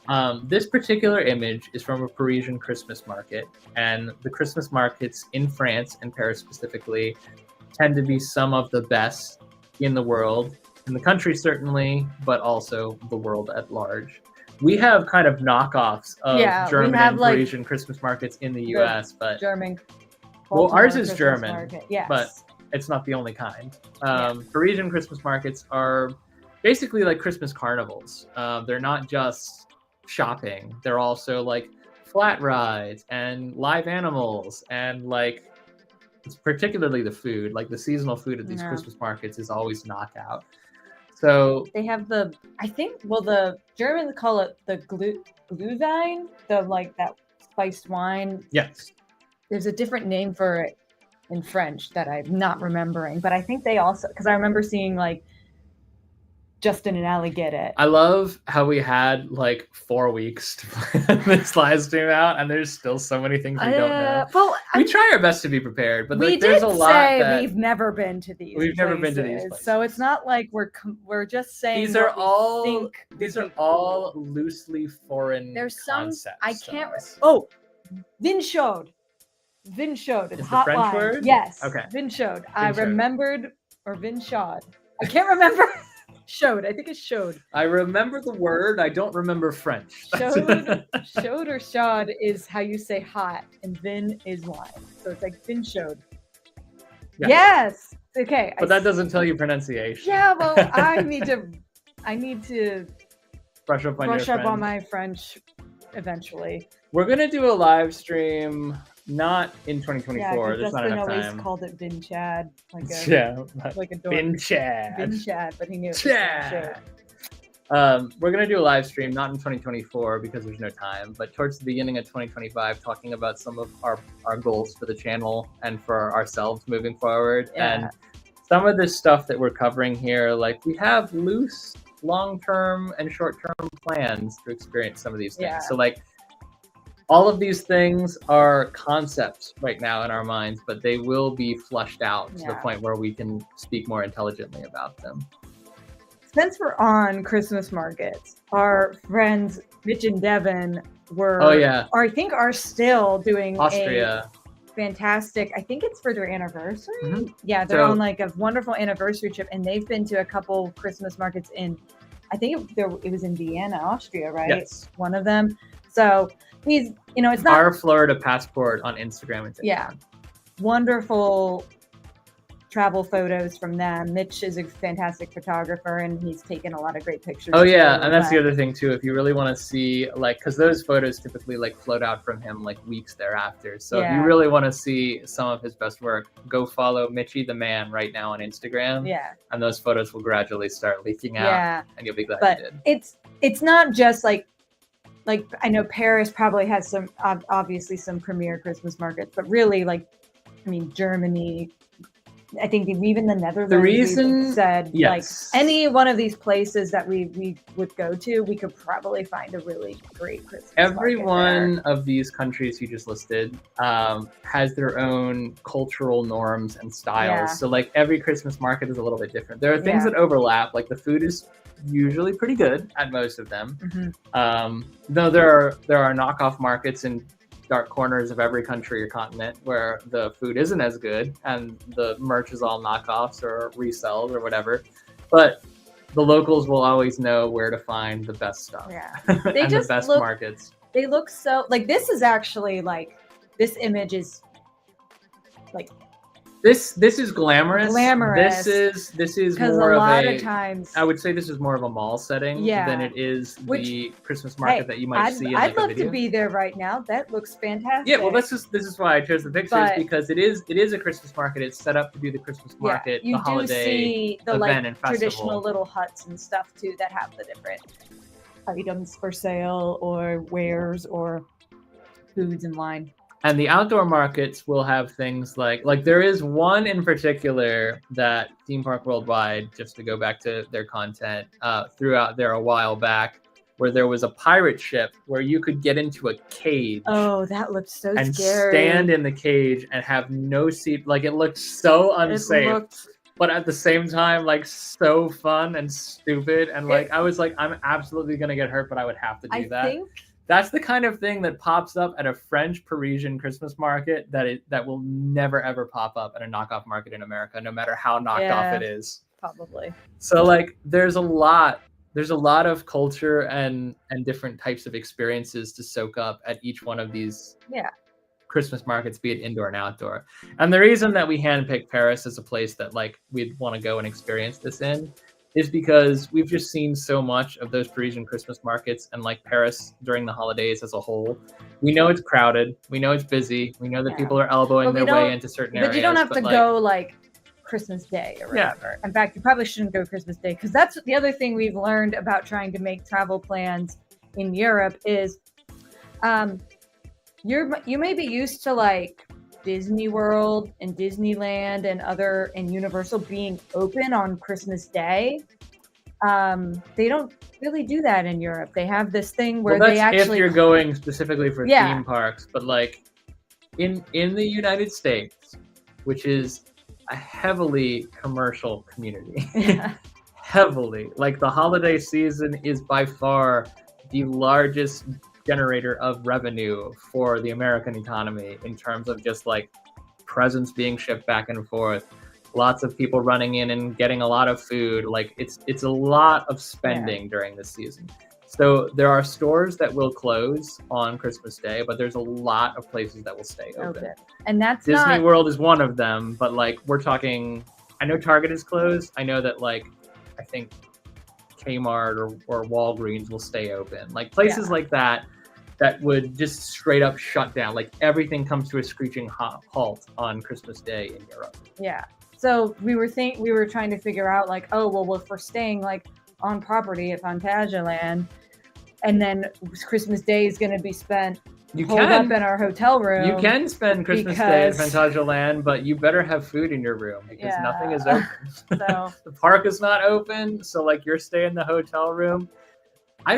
This particular image is from a Parisian Christmas market, and the Christmas markets in France, and Paris specifically, tend to be some of the best in the world, in the country certainly, but also the world at large. We have kind of knockoffs of German and Parisian Christmas markets in the US, but German. Well, ours is Christmas German, market. Yes. but it's not the only kind. Parisian Christmas markets are basically like Christmas carnivals. They're not just shopping. They're also like flat rides and live animals, and like, it's particularly the food. Like the seasonal food at these Christmas markets is always knockout. So they have the Germans call it the Glühwein, that spiced wine. Yes. There's a different name for it in French that I'm not remembering, but I think they also, because I remember seeing like Justin and Allie get it. I love how we had like 4 weeks to plan this live stream out, and there's still so many things we don't know. Well, we try our best to be prepared, but we there's a lot that we've never been to these. We've never been to these places. So it's not like we're just saying these are all loosely foreign. There's some concepts. I can't. Oh, Vinchode. It's the hotline. French word? Yes. Okay. Vinchode. I remembered, or Vinchod. I can't remember. Showed. I think it's showed. I remember the word. I don't remember French. Showed or shod is how you say hot, and vin is wine. So it's like vin showed. Yes. Okay. But that doesn't tell you pronunciation. Yeah. Well, I need to brush up on my French eventually. We're gonna do a live stream. Not in 2024. Yeah, there's not enough always time. Called it Vin Chad, like a dork. Vin Chad. Vin Chad, but he knew it was Chad. We're gonna do a live stream, not in 2024 because there's no time, but towards the beginning of 2025, talking about some of our goals for the channel and for ourselves moving forward. Yeah. And some of this stuff that we're covering here, like we have loose, long-term and short-term plans to experience some of these things. Yeah. So like, all of these things are concepts right now in our minds, but they will be flushed out to the point where we can speak more intelligently about them. Since we're on Christmas markets, our friends Mitch and Devin I think are still doing Austria. A fantastic, I think it's for their anniversary. Mm-hmm. Yeah, they're on like a wonderful anniversary trip, and they've been to a couple Christmas markets I think it was in Vienna, Austria, right? Yes. One of them. So it's not our Florida passport on Instagram and TikTok. Yeah, wonderful travel photos from them. Mitch is a fantastic photographer, and he's taken a lot of great pictures. Oh yeah, too, and that's the other thing too. If you really want to see, like, because those photos typically like float out from him like weeks thereafter. So if you really want to see some of his best work, go follow Mitchie the Man right now on Instagram. Yeah, and those photos will gradually start leaking out, and you'll be glad you did. It's not just like I know Paris probably has some obviously some premier Christmas markets, but really like, I mean, Germany. I think even the Netherlands. The reason said like any one of these places that we would go to, we could probably find a really great Christmas Every market one there. of these countries you just listed has their own cultural norms and styles. Yeah. So like every Christmas market is a little bit different. There are things that overlap, like the food is usually pretty good at most of them. Though there are knockoff markets in dark corners of every country or continent where the food isn't as good and the merch is all knockoffs or resells or whatever. But the locals will always know where to find the best stuff. Yeah. They and just the best markets. They look so like, this is actually like, this image is like, this is glamorous. Glamorous. This is because more a lot of of times I would say this is more of a mall setting than it is the Christmas market that you might see in I'd love a video. to be there right now. That looks fantastic. Yeah, well, this is why I chose the pictures, because it is a Christmas market. It's set up to be the Christmas market, the holiday see the event and festival. Traditional little huts and stuff too that have the different items for sale or wares or foods and wine. And the outdoor markets will have things like there is one in particular that Theme Park Worldwide, just to go back to their content, threw out there a while back, where there was a pirate ship where you could get into a cage. Oh, that looked so and scary. Stand in the cage and have no seat. Like, it looked so unsafe. But at the same time, like, so fun and stupid. And like, I was like, I'm absolutely gonna get hurt, but I would have to do that. That's the kind of thing that pops up at a French Parisian Christmas market that will never ever pop up at a knockoff market in America, no matter how knocked off it is. Probably. So like, there's a lot of culture and different types of experiences to soak up at each one of these Christmas markets, be it indoor and outdoor. And the reason that we handpicked Paris as a place that like we'd want to go and experience this in is because we've just seen so much of those Parisian Christmas markets and like Paris during the holidays as a whole. We know it's crowded. We know it's busy. We know that people are elbowing their way into certain areas. But you don't have to go like Christmas Day or whatever. In fact, you probably shouldn't go Christmas Day, because that's the other thing we've learned about trying to make travel plans in Europe is you may be used to like Disney World and Disneyland and Universal being open on Christmas Day. They don't really do that in Europe. They have this thing where they actually, if you're going specifically for theme parks, but like in the United States, which is a heavily commercial community, heavily, like the holiday season is by far the largest generator of revenue for the American economy in terms of just like presents being shipped back and forth, lots of people running in and getting a lot of food. Like it's a lot of spending during this season. So there are stores that will close on Christmas Day, but there's a lot of places that will stay open. And that's Disney World is one of them, but like we're talking, I know Target is closed. I know that like, I think Kmart or Walgreens will stay open. Like places like that would just straight up shut down. Like everything comes to a screeching halt on Christmas Day in Europe. Yeah. So we were trying to figure out like, oh, well, if we're staying like on property at Phantasialand, and then Christmas Day is going to be spent up in our hotel room. You can spend Christmas Day at Phantasialand, but you better have food in your room because nothing is open. So the park is not open. So like you're staying in the hotel room. I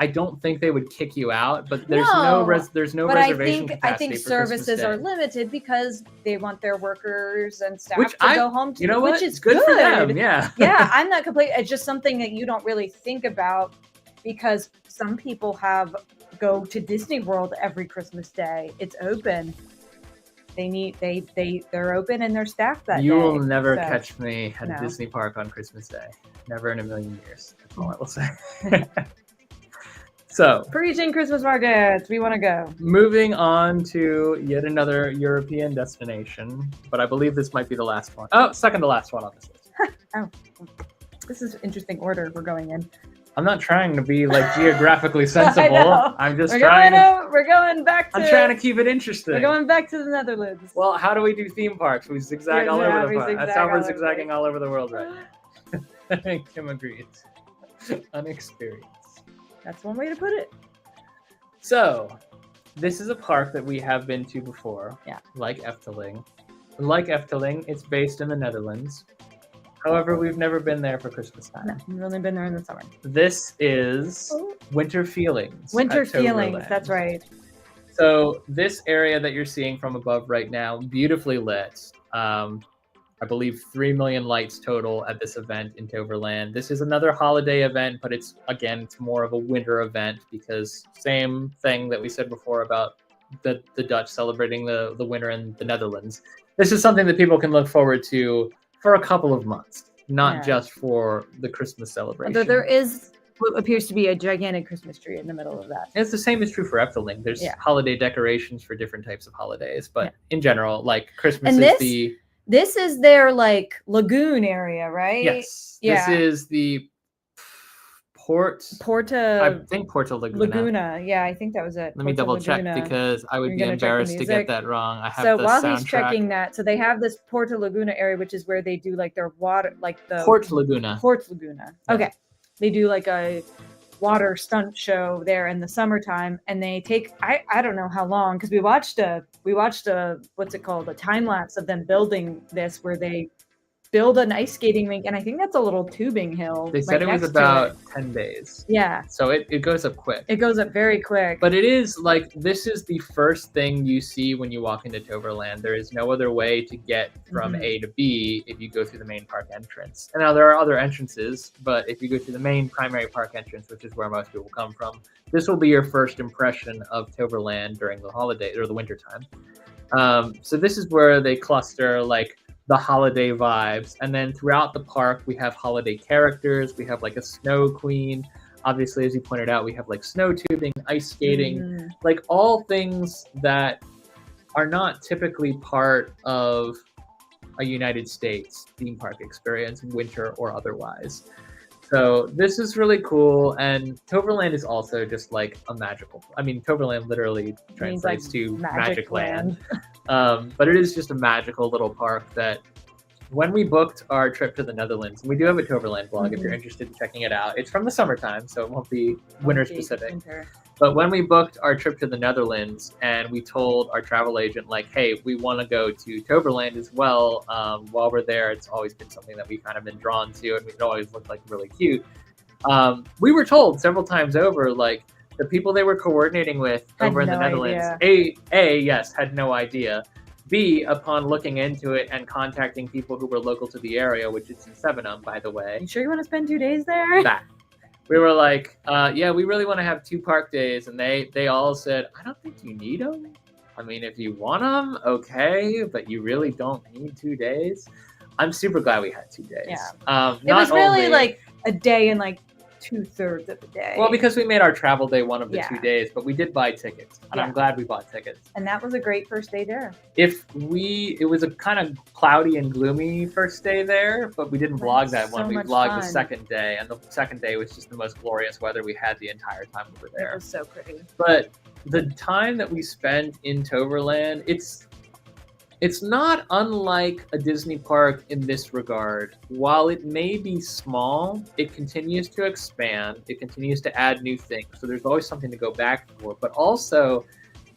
don't think they would kick you out, but there's no reservation capacity. I think services are limited because they want their workers and staff to go home to. You know what? Which is good for them. Yeah. Yeah, I'm not complete. It's just something that you don't really think about because some people go to Disney World every Christmas Day. It's open. They're open and they're staffed that day. You will never catch me at a Disney park on Christmas Day. Never in a million years. That's all I will say. So, Preaching Christmas markets. We want to go. moving on to yet another European destination, but I believe this might be the last one. Oh, second to last one on this list. Oh, this is interesting order we're going in. I'm not trying to be like geographically sensible. know. I'm just We're trying. we're going back to. I'm trying to keep it interesting. We're going back to the Netherlands. Well, how do we do theme parks? We zigzag Yeah, all yeah, over we the park. That's zigzag how we're all over zigzagging the- all over the world right now. Kim agrees. Unexperienced. That's one way to put it. So, this is a park that we have been to before. Yeah. Like Efteling. Like Efteling, it's based in the Netherlands. However, we've never been there for Christmas time. No, we've only been there in the summer. This is Winter Feelings. Winter at Feelings. Toverland. That's right. So this area that you're seeing from above right now, beautifully lit. I believe 3 million lights total at this event in Toverland. This is another holiday event, but it's more of a winter event because same thing that we said before about the Dutch celebrating the winter in the Netherlands. This is something that people can look forward to for a couple of months, not just for the Christmas celebration. Although there is what appears to be a gigantic Christmas tree in the middle of that. It's the same is true for Efteling. There's holiday decorations for different types of holidays, but in general, like Christmas And is the... This is their like lagoon area, right? Yes. Yeah. This is the Porta. I think Porta Laguna. Laguna. Yeah, I think that was it. Let me double check because I would be embarrassed to get that wrong. I have the while soundtrack. He's checking that, so they have this Porta Laguna area, which is where they do like their water, like the Port Laguna. Port Laguna. Okay, they do like a water stunt show there in the summertime, and they take I don't know how long because we watched a what's it called, a time lapse of them building this where they build an ice skating rink, and I think that's a little tubing hill. They said it was about 10 days. Yeah. So it goes up quick. It goes up very quick. But it is like, this is the first thing you see when you walk into Toverland. There is no other way to get from A to B if you go through the main park entrance. And now there are other entrances, but if you go through the main primary park entrance, which is where most people come from, this will be your first impression of Toverland during the holiday or the winter time. So this is where they cluster like the holiday vibes, and then throughout the park we have holiday characters. We have like a snow queen, obviously, as you pointed out. We have like snow tubing, ice skating, like all things that are not typically part of a United States theme park experience, winter or otherwise. So this is really cool, and Toverland is also just like a magical. I mean, Toverland literally translates like to magic land. But it is just a magical little park that when we booked our trip to the Netherlands, and we do have a Toverland blog if you're interested in checking it out. It's from the summertime, so it won't be winter specific. But when we booked our trip to the Netherlands and we told our travel agent, like, hey, we want to go to Toverland as well. While we're there, it's always been something that we've kind of been drawn to, and it always looked like really cute. We were told several times over, like, the people they were coordinating with over in the Netherlands, yes, had no idea. B, upon looking into it and contacting people who were local to the area, which is in Sevenum, by the way. You sure you want to spend 2 days there? That. We were like, yeah, we really want to have 2 park days. And they all said, I don't think you need them. I mean, if you want them, okay, but you really don't need 2 days. I'm super glad we had 2 days. Yeah. It was really like a day and like 2/3 of the day. Well, because we made our travel day one of the 2 days, but we did buy tickets, and I'm glad we bought tickets. And that was a great first day there. It was a kind of cloudy and gloomy first day there, but we didn't vlog that one. We vlogged the second day, and the second day was just the most glorious weather we had the entire time we were there. It was so pretty. But the time that we spent in Toverland, it's not unlike a Disney park in this regard. While it may be small, it continues to expand. It continues to add new things. So there's always something to go back for. But also,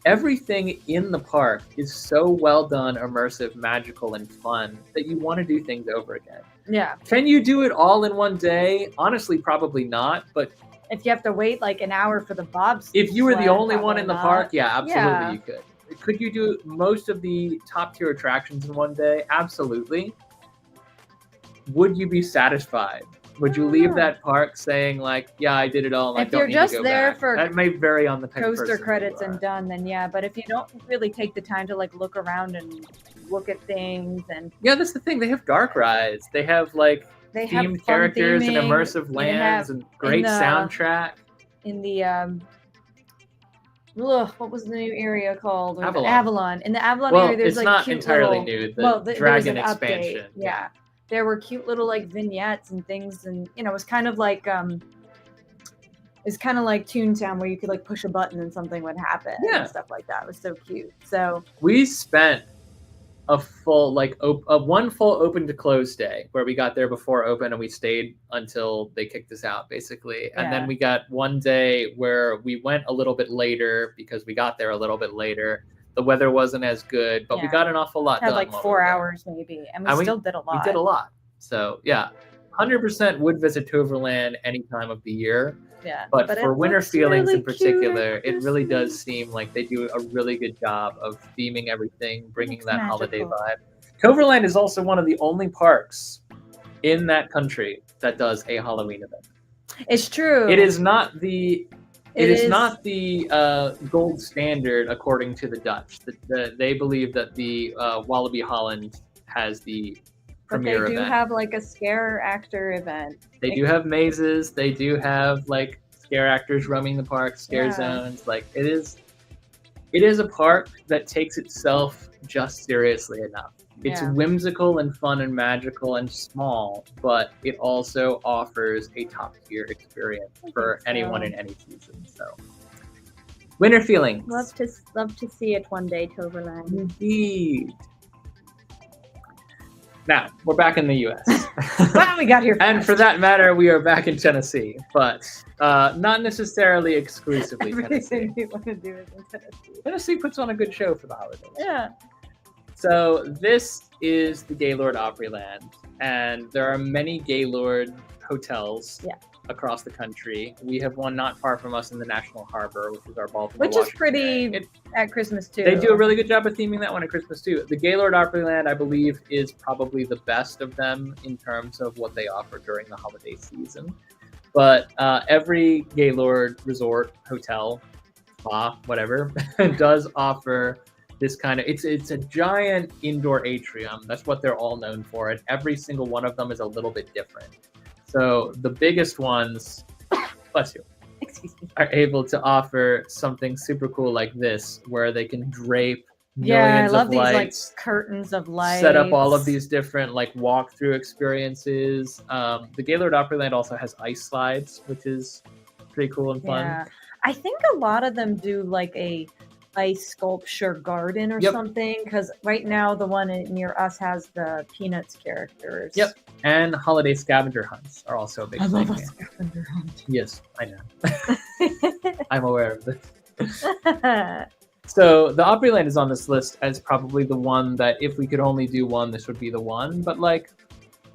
everything in the park is so well done, immersive, magical, and fun that you want to do things over again. Yeah. Can you do it all in one day? Honestly, probably not. But if you have to wait like an hour for the bobs, if you were the only one in the park, yeah, absolutely you could. Could you do most of the top tier attractions in one day? Absolutely. Would you be satisfied? Would you leave that park saying like, yeah, I did it all, and I don't need to go back? If you're just there for that may vary on the type of person coaster credits and done, then yeah. But if you don't really take the time to like look around and look at things and that's the thing. They have dark rides. They have like themed characters and immersive lands and great soundtrack. what was the new area called? Or Avalon. Avalon. In the Avalon Well, area, there's it's like not cute entirely little, new. The well, there was Dragon an update. expansion. Yeah. There were cute little like vignettes and things, and you know, it was kind of like Toontown, where you could like push a button and something would happen and stuff like that. It was so cute. So we spent a full one full open to close day where we got there before open and we stayed until they kicked us out basically. And then we got one day where we went a little bit later because we got there a little bit later. The weather wasn't as good, but we got an awful lot done. Like 4 hours maybe, and we still did a lot. We did a lot. So yeah, 100% would visit Toverland any time of the year. Yeah, but for winter feelings really in particular, it really does seem like they do a really good job of theming everything, bringing that magical holiday vibe. Toverland is also one of the only parks in that country that does a Halloween event. It's true. It is not the gold standard according to the Dutch. They believe that the Wallaby Holland has the premier event. But they do have like a scare actor event. They do have mazes. They do have like scare actors roaming the park, scare zones. Like it is a park that takes itself just seriously enough. It's whimsical and fun and magical and small, but it also offers a top tier experience for anyone in any season. So, winter feelings. Love to see it one day, Toverland. Indeed. Now, we're back in the U.S. Wow, we got here fast. And for that matter, we are back in Tennessee, but not necessarily exclusively Tennessee. Everything we want to do is in Tennessee. Tennessee puts on a good show for the holidays. Yeah. So this is the Gaylord Opryland, and there are many Gaylord hotels across the country. We have one not far from us in the National Harbor, which is our Baltimore, which is pretty at Christmas too. They do a really good job of theming that one at Christmas too. The Gaylord Opryland, I believe, is probably the best of them in terms of what they offer during the holiday season. But every Gaylord resort, hotel, spa, whatever, does offer this kind of, it's a giant indoor atrium. That's what they're all known for. And every single one of them is a little bit different. So the biggest ones, bless you, are able to offer something super cool like this, where they can drape millions of lights, these like curtains of lights, set up all of these different like walkthrough experiences. The Gaylord Opryland also has ice slides, which is pretty cool and fun. Yeah. I think a lot of them do like a ice sculpture garden or something, because right now the one near us has the Peanuts characters. Yep. And holiday scavenger hunts are also a big thing. I love a scavenger hunt. Yes, I know. I'm aware of this. So the Opryland is on this list as probably the one that if we could only do one, this would be the one. But like,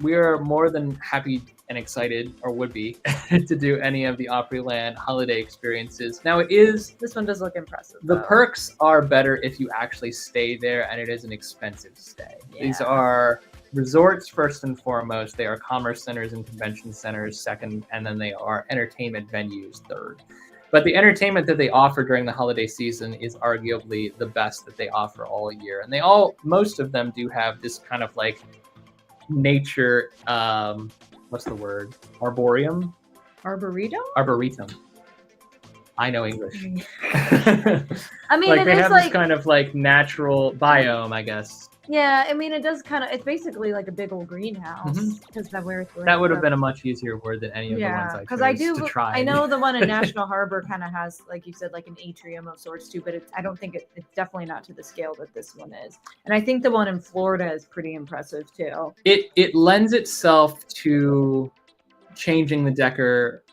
we are more than happy and excited, or would be, to do any of the Opryland holiday experiences. Now this one does look impressive. The perks are better if you actually stay there, and it is an expensive stay. Yeah. These are resorts first and foremost. They are commerce centers and convention centers second, and then they are entertainment venues third. But the entertainment that they offer during the holiday season is arguably the best that they offer all year. And most of them do have this kind of like nature, what's the word? Arboretum? Arboretum. I know English. I mean, like they have this kind of like natural biome, I guess. Yeah, I mean, it does kind of, it's basically like a big old greenhouse. That would have been a much easier word than any of the ones I chose to try. I know the one in National Harbor kind of has, like you said, like an atrium of sorts too, but I don't think it's definitely not to the scale that this one is. And I think the one in Florida is pretty impressive too. It lends itself to changing the decor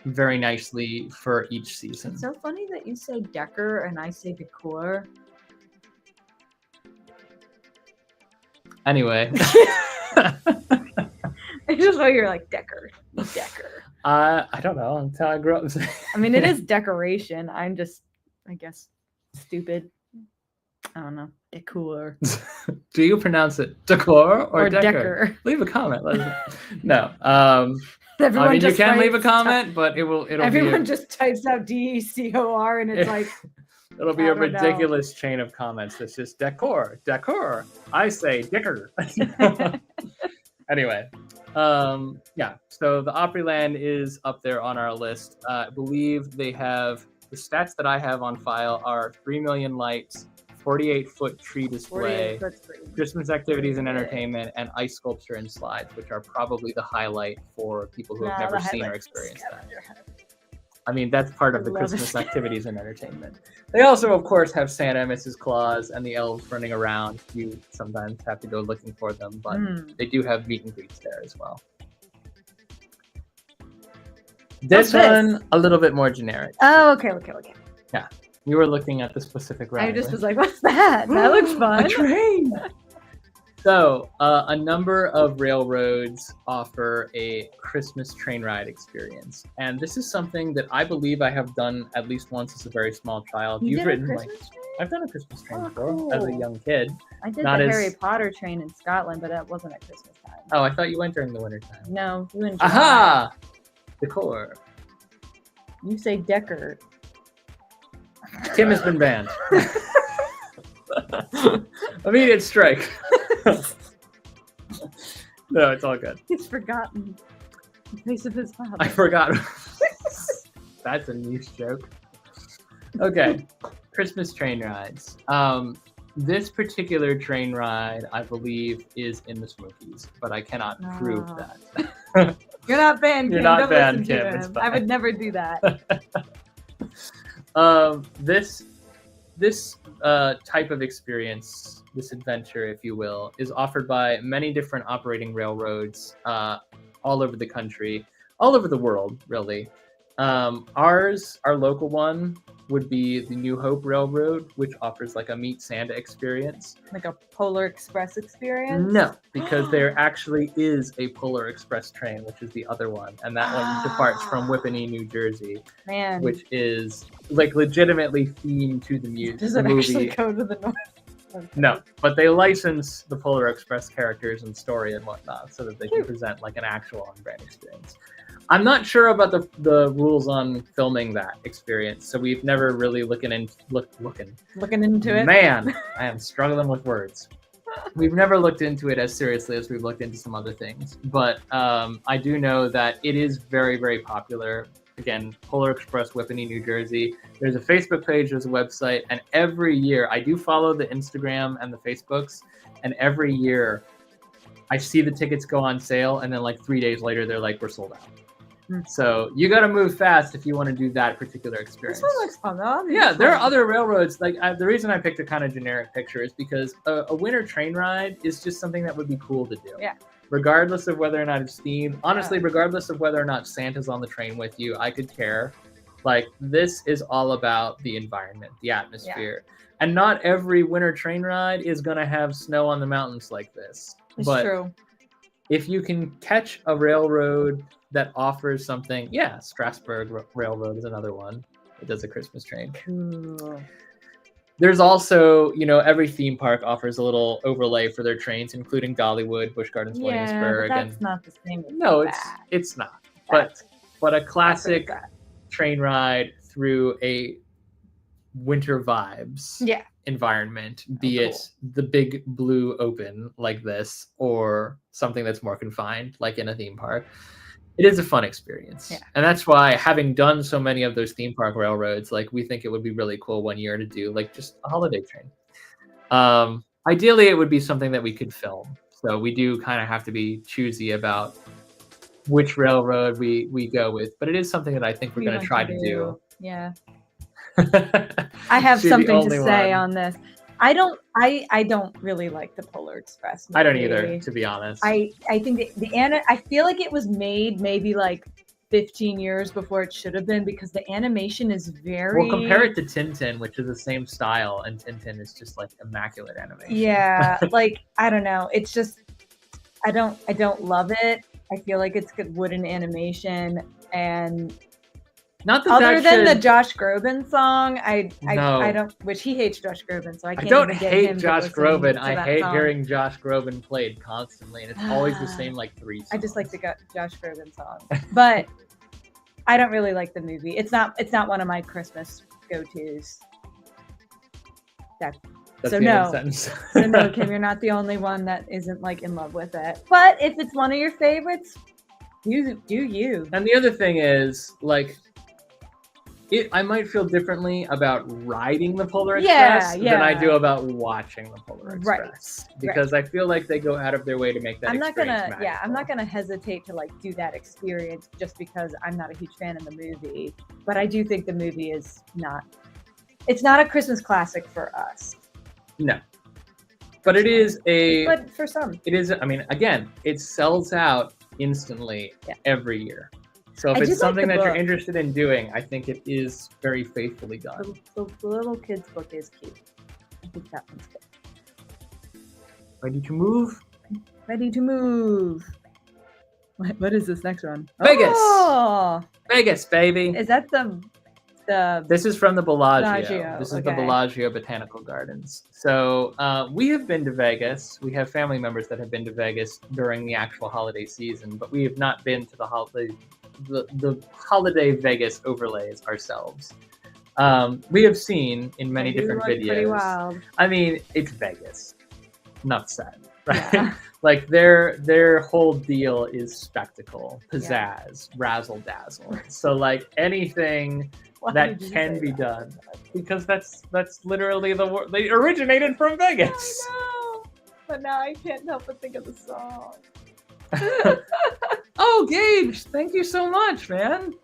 very nicely for each season. It's so funny that you say decor and I say decor. Anyway. I just thought you were like Decker. I don't know. Until I grew up. I mean, it is decoration. I'm just, I guess, stupid. I don't know. Decor. Do you pronounce it decor or decker? Leave a comment. No. Everyone I mean, you can leave a comment, but it'll everyone just types out DECOR and it's like. It'll be a ridiculous chain of comments that's just decor. I say dicker. Anyway, Yeah, so the Opryland is up there on our list. I believe they have, the stats that I have on file are 3 million lights, 48-foot tree display, 48 foot's pretty Christmas activities and big. entertainment, and ice sculpture and slides, which are probably the highlight for people who have No, never the seen or highlight's the experienced that. scavenger hunt. I mean, that's part of the Love a Christmas scavenger. activities and entertainment. They also, of course, have Santa, Mrs. Claus, and the elves running around. You sometimes have to go looking for them, but they do have meet and greets there as well. This one, a little bit more generic. Oh, okay. Yeah, you were looking at the specific ride. I just was like, what's that? That looks fun. A train! So, a number of railroads offer a Christmas train ride experience. And this is something that I believe I have done at least once as a very small child. You You've did a ridden Christmas train? I've done a Christmas train Oh, before as a cool. young kid. I did Not the as- Harry Potter train in Scotland, but that wasn't at Christmas time. Oh, I thought you went during the winter time. No, you in July. Aha! Decor. You say Decker. Tim has been banned. Immediate strike. No, it's all good. He's forgotten the face of his father. I forgot. That's a niche joke. Okay, Christmas train rides. This particular train ride, I believe, is in the Smokies, but I cannot prove Oh. that. You're not banned, Kim. You're not Don't banned, listen to Kim. It's him. fine. I would never do that. This type of experience, this adventure, if you will, is offered by many different operating railroads all over the country, all over the world, really. Our local one would be the New Hope Railroad, which offers like a Meet Santa experience. Like a Polar Express experience? No, because there actually is a Polar Express train, which is the other one, and that one departs from Whippany, New Jersey, Man. which is like legitimately themed to the Does the it movie. actually go to the north? Okay. No, but they license the Polar Express characters and story and whatnot so that they can present like an actual on-brand experience. I'm not sure about the rules on filming that experience, so we've never really looking into it. Man, I am struggling with words. We've never looked into it as seriously as we've looked into some other things, but I do know that it is very, very popular. Again, Polar Express, Whippany, New Jersey. There's a Facebook page, there's a website, and every year I do follow the Instagram and the Facebooks, and every year I see the tickets go on sale, and then like 3 days later they're like, we're sold out. So you got to move fast if you want to do that particular experience. This one looks fun though. Yeah, there are other railroads. Like the reason I picked a kind of generic picture is because a winter train ride is just something that would be cool to do. Yeah. Regardless of whether or not it's themed. Honestly, regardless of whether or not Santa's on the train with you, I could care. Like this is all about the environment, the atmosphere. Yeah. And not every winter train ride is going to have snow on the mountains like this. It's true. If you can catch a railroad that offers something, yeah, Strasburg Railroad is another one. It does a Christmas train. Cool. There's also, every theme park offers a little overlay for their trains, including Dollywood, Busch Gardens, Williamsburg. But that's not the same. No, it's not. But a classic train ride through a winter vibes environment, be it the big blue open like this or something that's more confined, like in a theme park. It is a fun experience. Yeah. And that's why, having done so many of those theme park railroads, like we think it would be really cool one year to do like just a holiday train. Ideally, it would be something that we could film. So we do kind of have to be choosy about which railroad we go with. But it is something that I think we're going to try to do. Yeah. I have something to say on this. I don't really like the Polar Express movie. I don't either, to be honest. I think I feel like it was made maybe like 15 years before it should have been, because the animation is very... Well, compare it to Tintin, which is the same style, and Tintin is just like immaculate animation. Yeah, like I don't know. It's just I don't love it. I feel like it's good wooden animation, and not that other than the Josh Groban song, I don't. Which he hates Josh Groban, so I can't. I don't even get hate him Josh Groban. I hate song. hearing Josh Groban played constantly, and it's always the same like 3 songs. I just like the Josh Groban song, but I don't really like the movie. It's not one of my Christmas go-tos. That's So the end of no. the sentence. So no, Kim, you're not the only one that isn't like in love with it. But if it's one of your favorites, do you. And the other thing is, like, I might feel differently about riding the Polar Express than I do about watching the Polar Express. Because I feel like they go out of their way to make that experience magical. I'm not gonna hesitate to like do that experience just because I'm not a huge fan of the movie. But I do think the movie is not. It's not a Christmas classic for us. No. But it is But for some. It is, I mean, again, it sells out instantly every year. So if it's something that you're interested in doing, I think it is very faithfully done. The little kid's book is cute. I think that one's good. Ready to move? Ready to move. What is this next one? Vegas! Oh! Vegas, baby! Is that the... This is from the Bellagio. This is okay. the Bellagio Botanical Gardens. So we have been to Vegas. We have family members that have been to Vegas during the actual holiday season, but we have not been to the holiday Vegas overlays ourselves. We have seen in many different videos. Pretty wild. I mean, it's Vegas. Enough said, right? Yeah. Like their whole deal is spectacle, pizzazz, razzle dazzle. So like anything that can be done, because that's literally the word. They originated from Vegas. I know, but now I can't help but think of the song. Oh, Gage, thank you so much, man.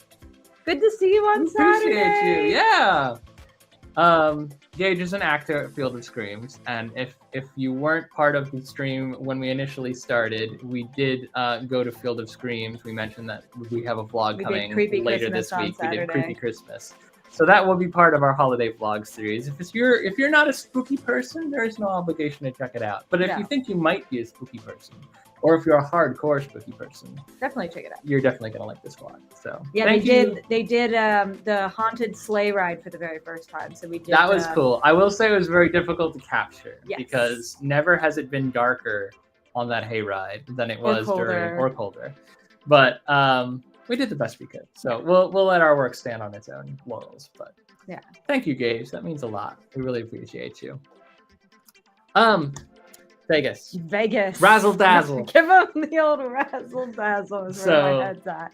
Good to see you on Saturday. Appreciate you. Yeah. Gage is an actor at Field of Screams, and if you weren't part of the stream when we initially started, we did go to Field of Screams. We mentioned that we have a vlog coming later this week. We did Creepy Christmas. So that will be part of our holiday vlog series. If you're not a spooky person, there is no obligation to check it out. But if you think you might be a spooky person, or if you're a hardcore spooky person, definitely check it out. You're definitely gonna like this vlog. So yeah, they did the haunted sleigh ride for the very first time. So we did. That was cool. I will say it was very difficult to capture because never has it been darker on that hayride than it was or colder. But we did the best we could. So we'll let our work stand on its own laurels. But yeah, thank you, Gage. That means a lot. We really appreciate you. Vegas. Razzle dazzle. Give him the old razzle dazzle. Is where my head's at.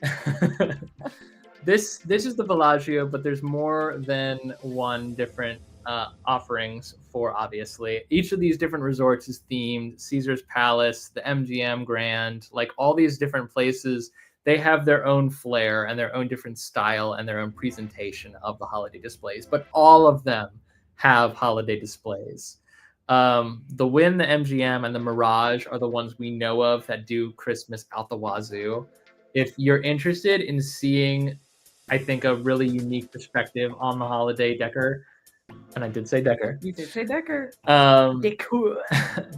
This is the Bellagio, but there's more than one different offerings for, obviously. Each of these different resorts is themed. Caesar's Palace, the MGM Grand, like all these different places, they have their own flair and their own different style and their own presentation of the holiday displays. But all of them have holiday displays. The Wynn, the MGM, and the Mirage are the ones we know of that do Christmas out the wazoo. If you're interested in seeing, I think, a really unique perspective on the holiday decor, and I did say decor. You did say decor. Decor.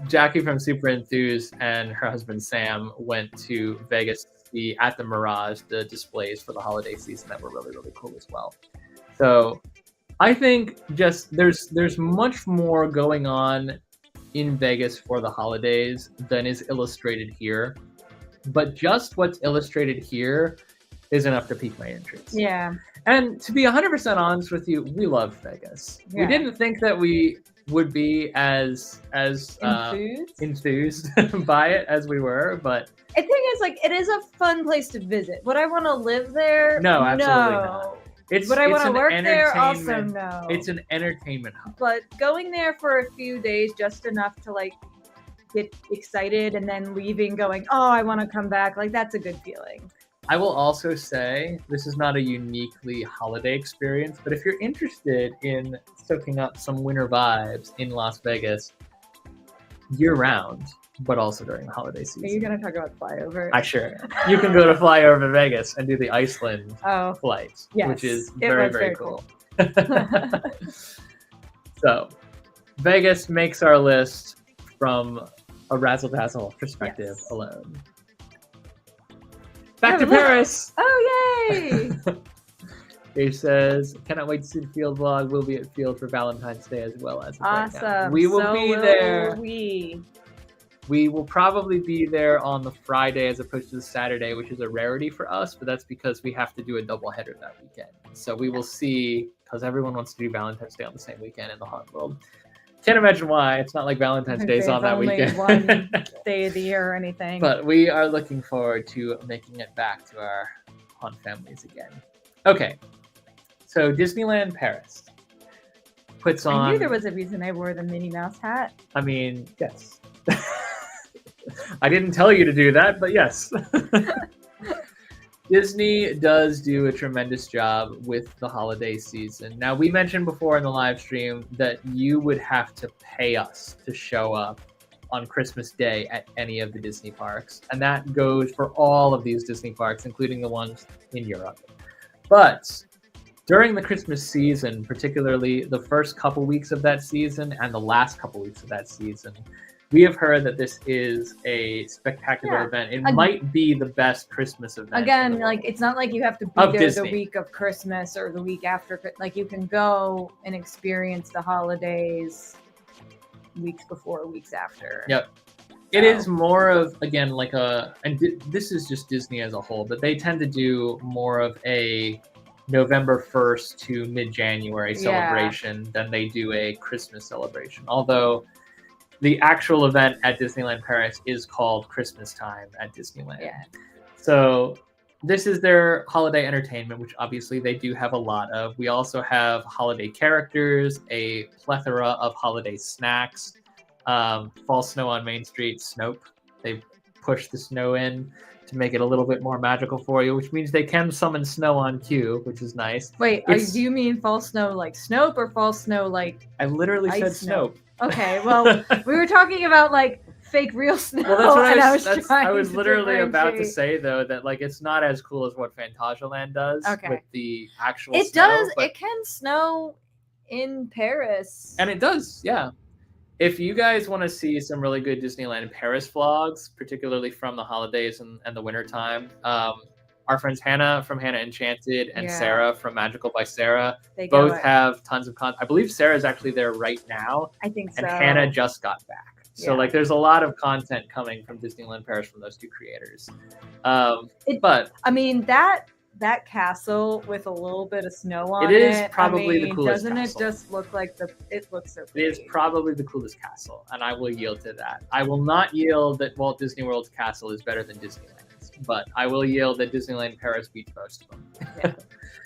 Jackie from Super Enthused and her husband Sam went to Vegas to see at the Mirage the displays for the holiday season that were really, really cool as well. So I think just there's much more going on in Vegas for the holidays than is illustrated here. But just what's illustrated here is enough to pique my interest. Yeah. And to be 100% honest with you, we love Vegas. Yeah. We didn't think that we would be as enthused by it as we were, but I think it's like it is a fun place to visit. Would I want to live there? No, absolutely not. Would I want to work there? Also, no. It's an entertainment hub. But going there for a few days, just enough to like get excited, and then leaving, going, "Oh, I want to come back." Like that's a good feeling. I will also say this is not a uniquely holiday experience, but if you're interested in soaking up some winter vibes in Las Vegas year-round, but also during the holiday season. Are you going to talk about flyover? I sure. You can go to Flyover Vegas and do the Iceland flight, which is very, very cool. So, Vegas makes our list from a razzle-dazzle perspective alone. Back to Paris! Oh, yay! He says, cannot wait to see the Field vlog. We'll be at Field for Valentine's Day as well as awesome. We will be there. We will probably be there on the Friday as opposed to the Saturday, which is a rarity for us, but that's because we have to do a doubleheader that weekend. So we will see, because everyone wants to do Valentine's Day on the same weekend in the haunt world. Can't imagine why. It's not like Valentine's Day's on that only weekend. one day of the year or anything. But we are looking forward to making it back to our haunt families again. Okay, so Disneyland Paris puts on... I knew there was a reason I wore the Minnie Mouse hat. I mean, yes. I didn't tell you to do that, but yes. Disney does do a tremendous job with the holiday season. Now, we mentioned before in the live stream that you would have to pay us to show up on Christmas Day at any of the Disney parks. And that goes for all of these Disney parks, including the ones in Europe. But during the Christmas season, particularly the first couple weeks of that season and the last couple weeks of that season, we have heard that this is a spectacular event. It might be the best Christmas event. Again, like, it's not like you have to be there Disney. The week of Christmas or the week after. Like, you can go and experience the holidays weeks before, weeks after. Yep. It is more of, again, like this is just Disney as a whole, but they tend to do more of a November 1st to mid-January celebration than they do a Christmas celebration. Although the actual event at Disneyland Paris is called Christmas Time at Disneyland. Yeah. So this is their holiday entertainment, which obviously they do have a lot of. We also have holiday characters, a plethora of holiday snacks. Fall snow on Main Street, Snope. They push the snow in to make it a little bit more magical for you, which means they can summon snow on cue, which is nice. Wait, do you mean fall snow like Snope or fall snow like I literally said Snope. Okay, well, we were talking about like fake real snow. Well, that's what I was literally about to say, though, that like it's not as cool as what Fantasyland does with the actual snow. It can snow in Paris. And it does, yeah. If you guys want to see some really good Disneyland Paris vlogs, particularly from the holidays and the wintertime, our friends Hannah from Hannah Enchanted and Sarah from Magical by Sarah both have tons of content. I believe Sarah's actually there right now. I think so. And Hannah just got back. So like there's a lot of content coming from Disneyland Paris from those two creators. But I mean that castle with a little bit of snow on it. It is probably the coolest castle. Doesn't it just look like it looks so pretty. It is probably the coolest castle, and I will yield to that. I will not yield that Walt Disney World's castle is better than Disneyland's, but I will yield that Disneyland Paris beats most of them. Yeah.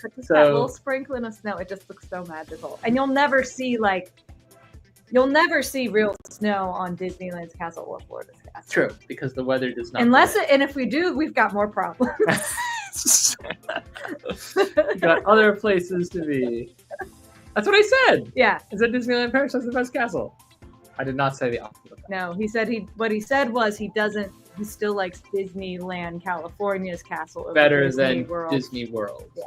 But just that little sprinkling of snow, it just looks so magical. And you'll never see real snow on Disneyland's castle or Florida's castle. True, because the weather does not. And if we do, we've got more problems. You got other places to be. That's what I said. Yeah. Is that Disneyland Paris has the best castle? I did not say the opposite of that. No, he said what he said was he still likes Disneyland California's castle better than Disney World. Yeah.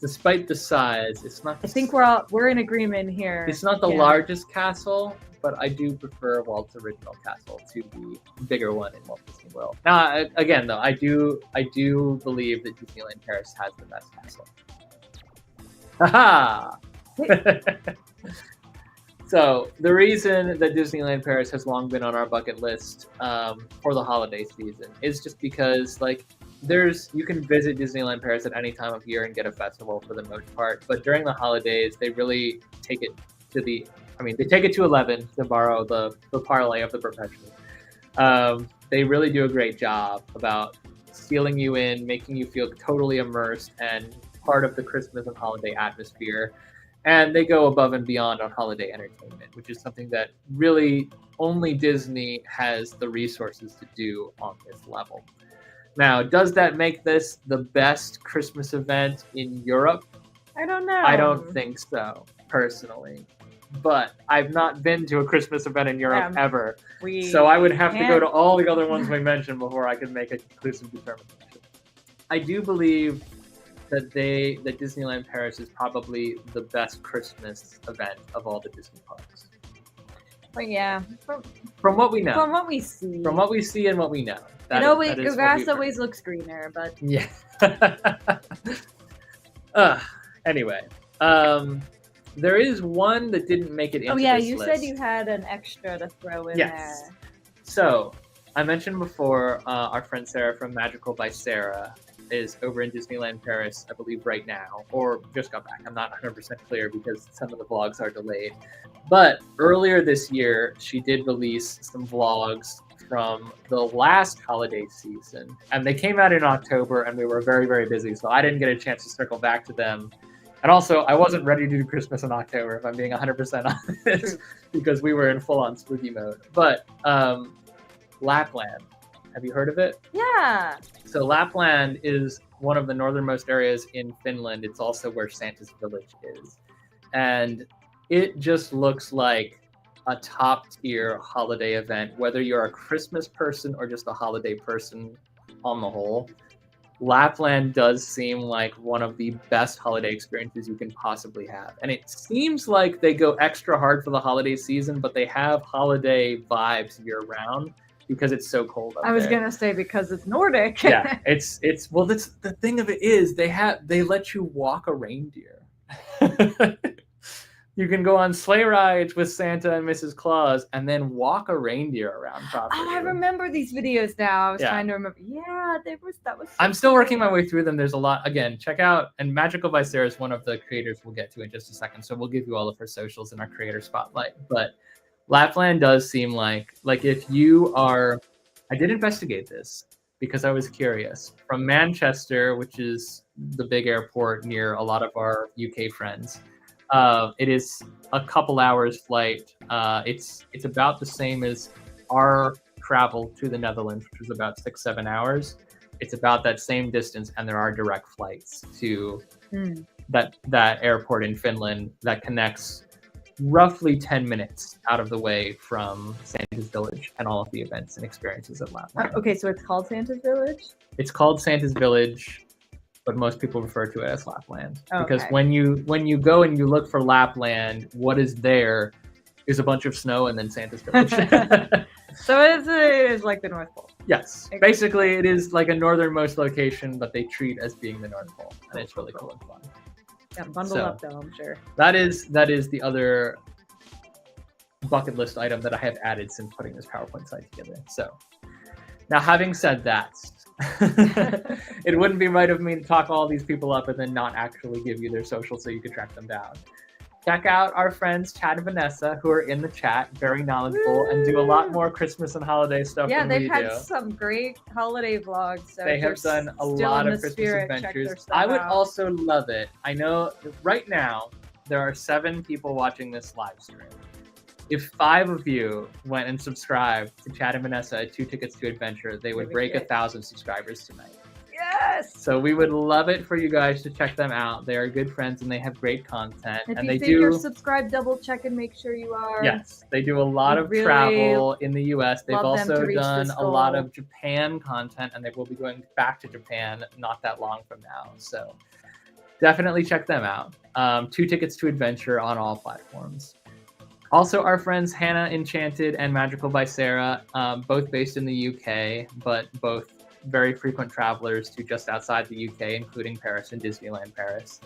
Despite the size, it's not. I think we're in agreement here. It's not the largest castle, but I do prefer Walt's original castle to the bigger one in Walt Disney World. Now, again, though, I do believe that Disneyland Paris has the best castle. Haha! So the reason that Disneyland Paris has long been on our bucket list for the holiday season is just because, like, you can visit Disneyland Paris at any time of year and get a festival for the most part, but during the holidays, they really take it to they take it to 11, to borrow the parlay of the profession. They really do a great job about sealing you in, making you feel totally immersed and part of the Christmas and holiday atmosphere. And they go above and beyond on holiday entertainment, which is something that really only Disney has the resources to do on this level. Now, does that make this the best Christmas event in Europe? I don't know. I don't think so, personally. But I've not been to a Christmas event in Europe ever. So I would have to go to all the other ones we mentioned before I could make a conclusive determination. I do believe that Disneyland Paris is probably the best Christmas event of all the Disney parks. But yeah, from what we know, from what we see, and what we know, the grass always looks greener. But yeah. Anyway, there is one that didn't make it into this list. You said you had an extra to throw in there. So I mentioned before our friend Sarah from Magical by Sarah is over in Disneyland Paris, I believe, right now, or just got back. I'm not 100% clear because some of the vlogs are delayed. But earlier this year, she did release some vlogs from the last holiday season, and they came out in October, and we were very, very busy, so I didn't get a chance to circle back to them. And also, I wasn't ready to do Christmas in October, if I'm being 100% honest, because we were in full-on spooky mode. But Lapland, have you heard of it? Yeah. So Lapland is one of the northernmost areas in Finland. It's also where Santa's village is. And it just looks like a top-tier holiday event, whether you're a Christmas person or just a holiday person on the whole. Lapland does seem like one of the best holiday experiences you can possibly have. And it seems like they go extra hard for the holiday season, but they have holiday vibes year-round because it's so cold up there. I was gonna say because it's Nordic. Yeah, it's well, that's the thing of it is they let you walk a reindeer. You can go on sleigh rides with Santa and Mrs. Claus and then walk a reindeer around property. Oh, I remember these videos now. I was trying to remember. Yeah, that was so I'm still working my way through them. There's a lot. Again, check out, and Magical by Sarah is one of the creators we'll get to in just a second. So we'll give you all of her socials in our creator spotlight. But Lapland does seem like if you are, I did investigate this because I was curious. From Manchester, which is the big airport near a lot of our UK friends, it is a couple hours flight. It's about the same as our travel to the Netherlands, which was about 6-7 hours. It's about that same distance, and there are direct flights to that airport in Finland that connects roughly 10 minutes out of the way from Santa's Village and all of the events and experiences at Lapland. Okay, so it's called Santa's Village? It's called Santa's Village, but most people refer to it as Lapland. Okay. Because when you go and you look for Lapland, what is there is a bunch of snow and then Santa's Village. So it is like the North Pole. Yes. Okay. Basically, it is like a northernmost location, but they treat as being the North Pole. And it's really cool and fun. Yeah, bundled up though, I'm sure. That is the other bucket list item that I have added since putting this PowerPoint slide together. So now, having said that, it wouldn't be right of me to talk all these people up and then not actually give you their socials so you can track them down. Check out our friends Chad and Vanessa, who are in the chat, very knowledgeable, and do a lot more Christmas and holiday stuff than we do. Yeah, they've had some great holiday vlogs. So they have done a lot of Christmas adventures. I would also love it. I know right now there are 7 people watching this live stream. If 5 of you went and subscribed to Chad and Vanessa at 2 Tickets to Adventure, they would break 1,000 subscribers tonight. Yes! So we would love it for you guys to check them out. They are good friends and they have great content. If and you they think you're subscribed, double check and make sure you are. Yes, they do a lot of travel in the US. They've also done a lot of Japan content, and they will be going back to Japan not that long from now. So definitely check them out. 2 Tickets to Adventure on all platforms. Also, our friends Hannah Enchanted and Magical by Sarah, both based in the UK, but both very frequent travelers to just outside the UK, including Paris and Disneyland Paris.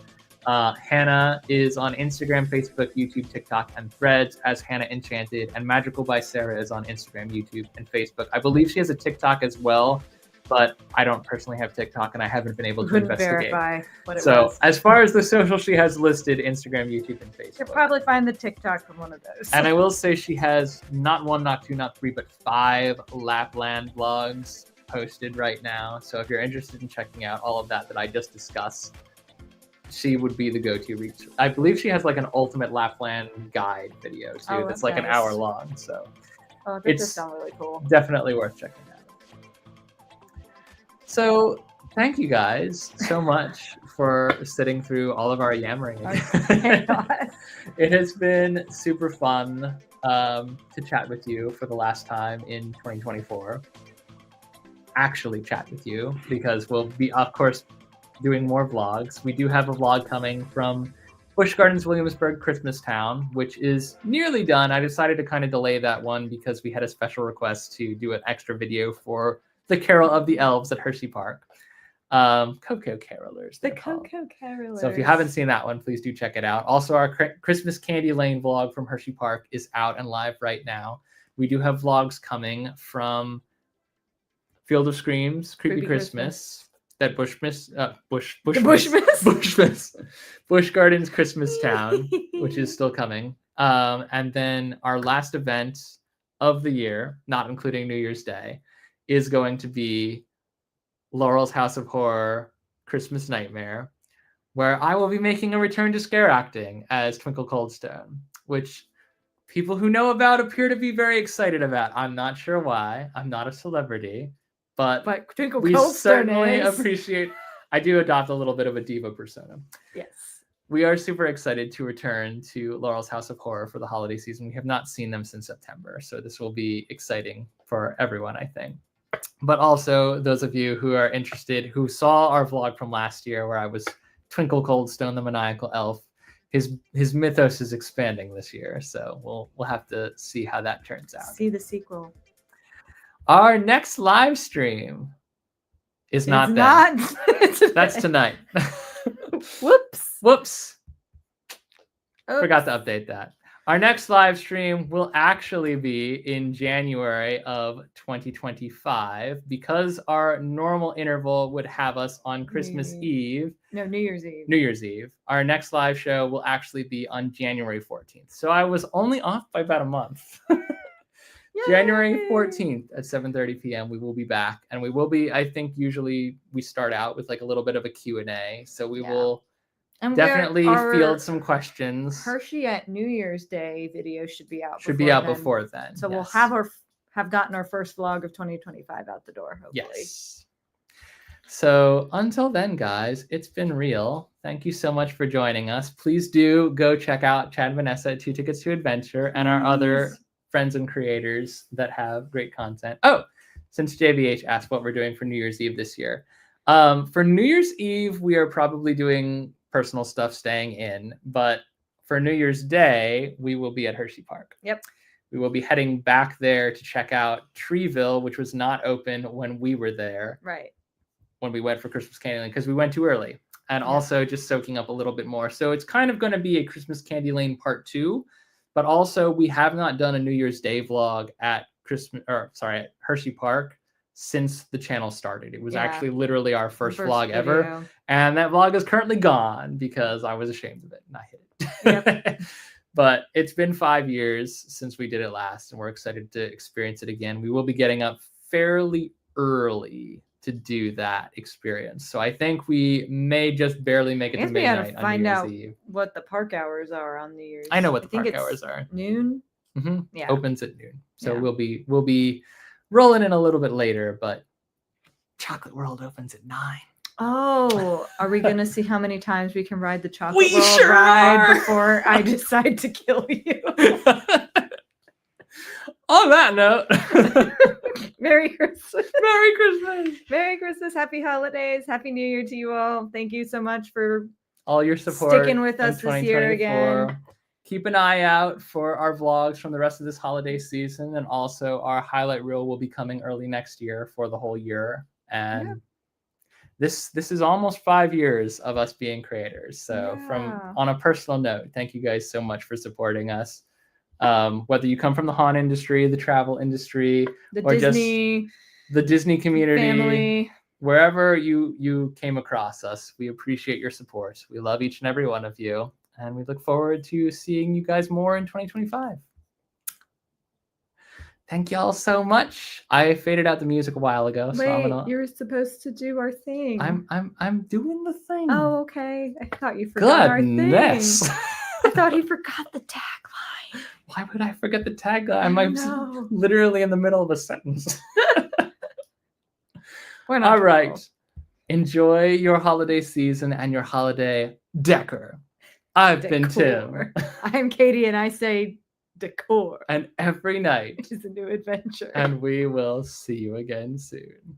Hannah is on Instagram, Facebook, YouTube, TikTok, and Threads as Hannah Enchanted, and Magical by Sarah is on Instagram, YouTube, and Facebook. I believe she has a TikTok as well, but I don't personally have TikTok, and I haven't been able to investigate. Verify what it so, was. As far as the social, she has listed Instagram, YouTube, and Facebook. You'll probably find the TikTok from one of those. And I will say she has not 1, not 2, not 3, but 5 Lapland vlogs posted right now. So if you're interested in checking out all of that I just discussed, she would be the go-to reach. I believe she has like an ultimate Lapland guide video too. That's like an hour long. So that does sound really cool. Definitely worth checking out. So thank you guys so much for sitting through all of our yammering. It has been super fun to chat with you for the last time in 2024. Actually chat with you, because we'll be, of course, doing more vlogs. We do have a vlog coming from Busch Gardens, Williamsburg, Christmas Town, which is nearly done. I decided to kind of delay that one because we had a special request to do an extra video for the Carol of the Elves at Hershey Park. Cocoa Carolers. The Cocoa Carolers. So if you haven't seen that one, please do check it out. Also, our Christmas Candy Lane vlog from Hershey Park is out and live right now. We do have vlogs coming from Field of Screams, Creepy Christmas, that Bushmas, The Bushmas. Busch Gardens Christmas Town, which is still coming. And then our last event of the year, not including New Year's Day, is going to be Laurel's House of Horror Christmas Nightmare, where I will be making a return to scare acting as Twinkle Coldstone, which people who know about appear to be very excited about. I'm not sure why. I'm not a celebrity, but Twinkle we Coldstone certainly is. appreciate. I do adopt a little bit of a diva persona. Yes. We are super excited to return to Laurel's House of Horror for the holiday season. We have not seen them since September, so this will be exciting for everyone, I think. But also those of you who are interested, who saw our vlog from last year where I was Twinkle Coldstone, the maniacal elf, his mythos is expanding this year, so we'll have to see how that turns out. See the sequel. Our next live stream is not that. That's tonight. Whoops. Forgot to update that. Our next live stream will actually be in January of 2025 because our normal interval would have us on Christmas Eve. No, New Year's Eve. New Year's Eve. Our next live show will actually be on January 14th. So I was only off by about a month. January 14th at 7:30 p.m. we will be back, and we will be, I think usually we start out with like a little bit of a Q&A. So we will definitely field some questions. Hershey at New Year's Day video should be out. Before then. So we'll have gotten our first vlog of 2025 out the door, hopefully. Yes. So until then, guys, it's been real. Thank you so much for joining us. Please do go check out Chad and Vanessa at 2 Tickets to Adventure and our other friends and creators that have great content. Oh, since JVH asked what we're doing for New Year's Eve this year. For New Year's Eve, we are probably doing personal stuff, staying in, but for New Year's Day, we will be at Hershey Park. Yep. We will be heading back there to check out Treeville, which was not open when we were there. Right. When we went for Christmas Candy Lane, because we went too early, and also just soaking up a little bit more. So it's kind of going to be a Christmas Candy Lane part 2, but also we have not done a New Year's Day vlog at Hershey Park since the channel started. It was actually literally our first vlog video ever. And that vlog is currently gone because I was ashamed of it and I hid it. Yep. But it's been 5 years since we did it last, and we're excited to experience it again. We will be getting up fairly early to do that experience. So I think we may just barely make it to midnight on New Year's Eve. What the park hours are on New Year's. I know what the park hours are. Noon. Mm-hmm. Yeah. Opens at noon. So we'll be rolling in a little bit later, but Chocolate World opens at 9. Oh, are we going to see how many times we can ride the Chocolate World ride before I decide to kill you? On that note, Merry Christmas. Merry Christmas. Merry Christmas. Happy holidays. Happy New Year to you all. Thank you so much for all your support. Sticking with us this year again. Keep an eye out for our vlogs from the rest of this holiday season, and also our highlight reel will be coming early next year for the whole year. And this is almost 5 years of us being creators. So on a personal note, thank you guys so much for supporting us. Whether you come from the haunt industry, the travel industry, or Disney, just the Disney community, family, wherever you came across us, we appreciate your support. We love each and every one of you, and we look forward to seeing you guys more in 2025. Thank y'all so much. I faded out the music a while ago, so I'm gonna. You're supposed to do our thing. I'm doing the thing. Oh, okay. I thought you forgot our thing. I thought he forgot the tagline. Why would I forget the tagline? I'm literally in the middle of a sentence. We're not. All right. Enjoy your holiday season and your holiday decor. I've been Tim. I'm Katie, and I say decor. And every night is a new adventure. And we will see you again soon.